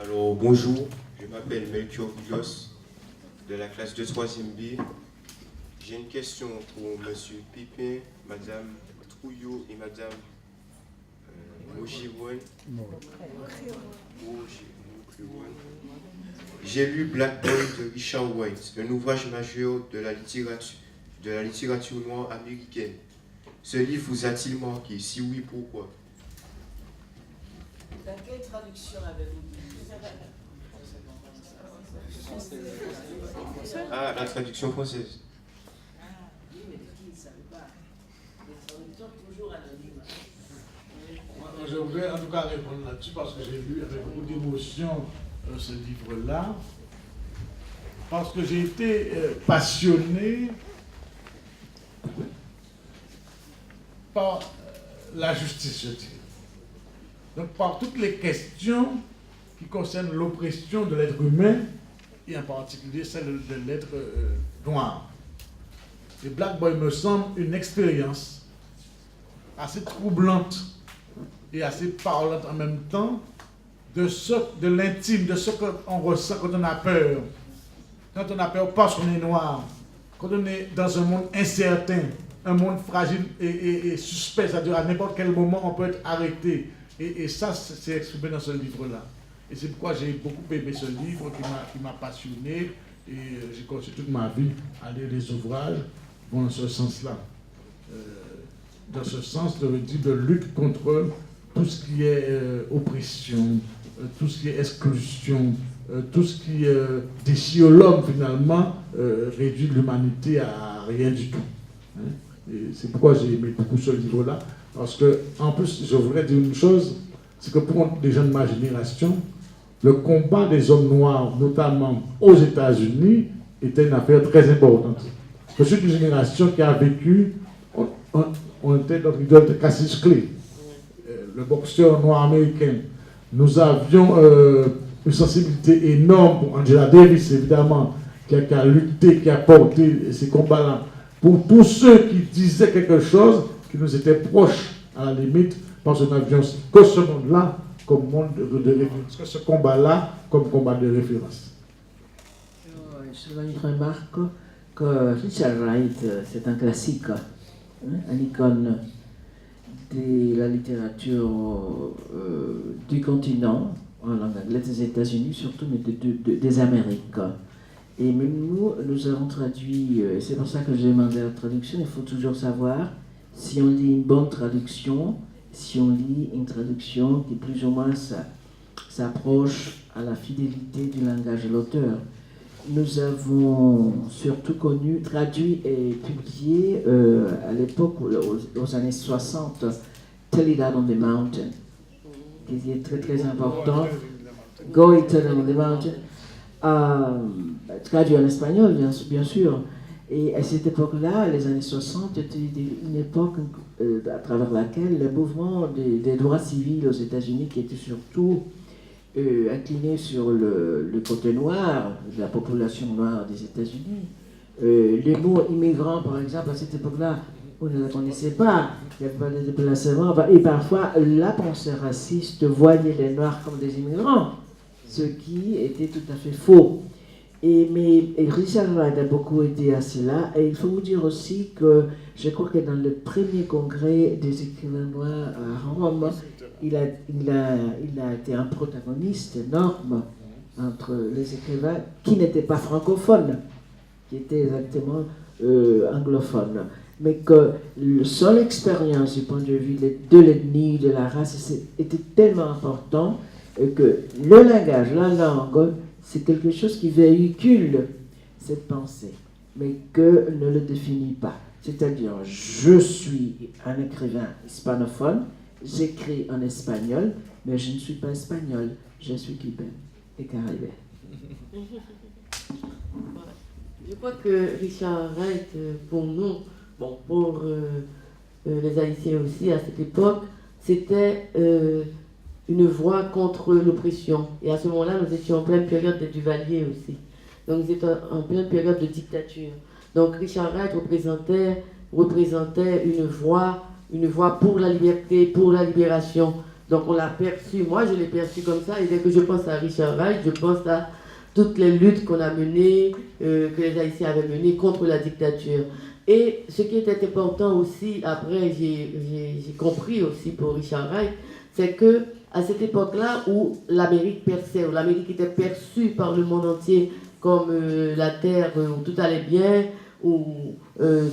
Alors, bonjour, je m'appelle Melchior Vigos, de la classe de 3e B. J'ai une question pour M. Pépin, Mme Trouillot et Mme Mojiwan. J'ai lu Black Boy de Richard White, un ouvrage majeur de la littérature noire américaine. Ce livre vous a-t-il marqué? Si oui, pourquoi? Dans quelle traduction avez-vous? Ah, la traduction française. Je voudrais en tout cas répondre là-dessus parce que j'ai lu avec beaucoup d'émotion ce livre-là. Parce que j'ai été passionné par la justice, je dirais. Donc par toutes les questions qui concernent l'oppression de l'être humain, et en particulier celle de l'être noir. Et Black Boy me semble une expérience assez troublante et assez parlante en même temps de l'intime, de ce qu'on ressent quand on a peur. Quand on a peur parce qu'on est noir, quand on est dans un monde incertain, un monde fragile et suspect, c'est-à-dire à n'importe quel moment on peut être arrêté. Et ça, c'est exprimé dans ce livre-là. Et c'est pourquoi j'ai beaucoup aimé ce livre qui m'a passionné et j'ai continué toute ma vie à lire les ouvrages dans ce sens-là. Dans ce sens, je veux dire, de lutte contre tout ce qui est oppression, tout ce qui est exclusion, tout ce qui déchire l'homme finalement, réduit l'humanité à rien du tout. Hein? Et c'est pourquoi j'ai aimé beaucoup ce livre-là. Parce que, en plus, je voudrais dire une chose, c'est que pour les gens de ma génération, le combat des hommes noirs, notamment aux États-Unis, était une affaire très importante. Je suis d'une génération qui a vécu, on était notre idole Cassius Clay, le boxeur noir américain. Nous avions une sensibilité énorme pour Angela Davis, évidemment, qui a lutté, qui a porté ces combats-là. Pour tous ceux qui disaient quelque chose qui nous était proche, à la limite, parce que nous n'avions que ce monde-là comme monde de référence, que ce combat-là comme combat de référence. Je remarque que Richard Wright, c'est un classique, hein, une icône. de la littérature du continent, en langue anglaise, des États-Unis surtout, mais des Amériques. Et même nous avons traduit, c'est pour ça que j'ai demandé la traduction, il faut toujours savoir si on lit une bonne traduction, si on lit une traduction qui plus ou moins s'approche à la fidélité du langage de l'auteur. Nous avons surtout traduit et publié à l'époque, aux années 60, Tell It Out on the Mountain, qui est très très important. Go It Out on the Mountain, traduit en espagnol bien sûr. Et à cette époque-là, les années 60, était une époque à travers laquelle le mouvement des droits civils aux États-Unis, qui était surtout incliné sur le côté noir de la population noire des États-Unis. Les mots immigrants, par exemple, à cette époque-là, on ne les connaissait pas, il n'y avait pas de déplacement, et parfois la pensée raciste voyait les Noirs comme des immigrants, ce qui était tout à fait faux. Mais Richard Wright a beaucoup aidé à cela, et il faut vous dire aussi que je crois que dans le premier congrès des écrivains noirs à Rome, il a été un protagoniste énorme entre les écrivains qui n'étaient pas francophones, qui étaient exactement anglophones. Mais que son expérience du point de vue de l'ethnie, de la race, était tellement important que le langage, la langue, c'est quelque chose qui véhicule cette pensée, mais que ne le définit pas. C'est-à-dire, je suis un écrivain hispanophone, j'écris en espagnol, mais je ne suis pas espagnol, je suis cubain et caribéen. Je crois que Richard Wright, pour nous, pour les Haïtiens aussi à cette époque, c'était une voix contre l'oppression. Et à ce moment-là, nous étions en pleine période de Duvalier aussi. Donc, nous étions en pleine période de dictature. Donc, Richard Wright représentait une voix pour la liberté, pour la libération. Donc, on l'a perçu, moi je l'ai perçu comme ça, et dès que je pense à Richard Wright, je pense à toutes les luttes qu'on a menées, que les Haïtiens avaient menées contre la dictature. Et ce qui était important aussi, après j'ai compris aussi pour Richard Wright, c'est que à cette époque-là où l'Amérique perçait, où l'Amérique était perçue par le monde entier comme la terre où tout allait bien, où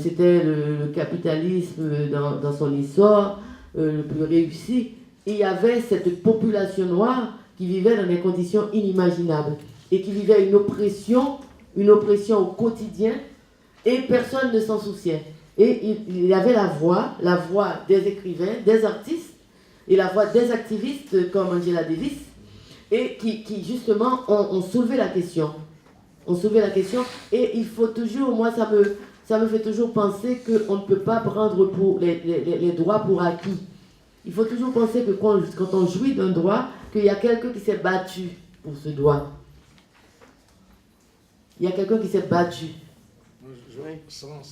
c'était le capitalisme dans son essor le plus réussi, il y avait cette population noire qui vivait dans des conditions inimaginables et qui vivait une oppression au quotidien, et personne ne s'en souciait. Et il y avait la voix des écrivains, des artistes, et la voix des activistes comme Angela Davis, et qui justement ont soulevé la question. Et il faut toujours, moi ça me fait toujours penser qu'on ne peut pas prendre pour les droits pour acquis. Il faut toujours penser que quand on jouit d'un droit, qu'il y a quelqu'un qui s'est battu pour ce droit. Il y a quelqu'un qui s'est battu. Sans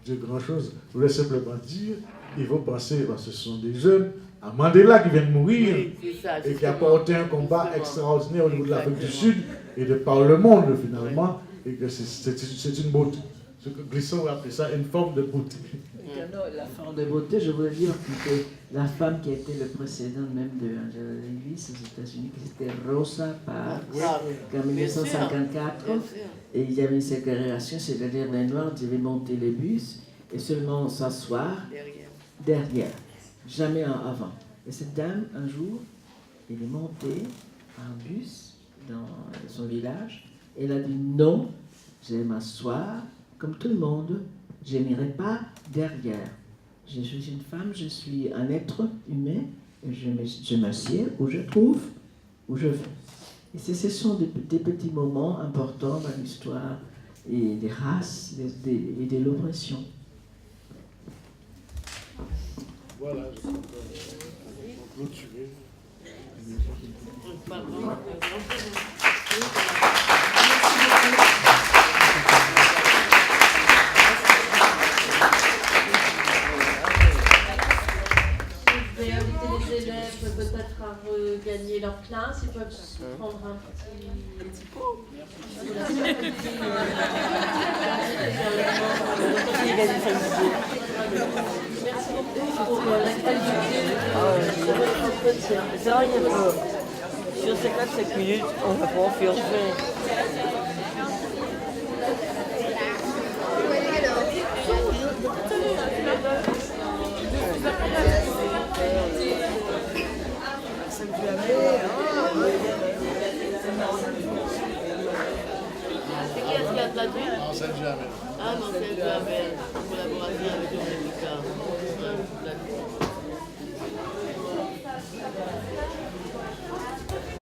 dire grand-chose, je voulais simplement dire, il faut penser, parce que ce sont des jeunes, à Mandela qui vient de mourir, et qui a porté un combat extraordinaire au niveau de l'Afrique du Sud et de par le monde finalement, et que c'est une beauté. Ce que Glisson va appeler ça une forme de beauté. La forme de beauté, je voulais dire que la femme qui était le précédent même de Angela Davis aux États-Unis, c'était Rosa Parks, en 1954, et il y avait une ségrégation, c'est-à-dire les Noirs devaient monter les bus et seulement s'asseoir derrière, jamais avant. Et cette dame, un jour, elle est montée à un bus dans son village, et elle a dit non, je vais m'asseoir comme tout le monde, je n'irai pas derrière. Je suis une femme, je suis un être humain, et je m'assieds où je trouve, où je veux. Et ce sont des petits moments importants dans l'histoire et des races et de l'oppression. Voilà, je crois qu'on va clôturer. Les élèves peut-être à regagner leur classe, ils peuvent se prendre un petit pot. Merci. Merci beaucoup pour la qualité de votre entretien. C'est vrai que sur ces 4-5 minutes, on va pouvoir faire C'est qui est-ce qui a traduit? Non, c'est jamais. Ah non, c'est jamais. En collaboration avec le Républicain.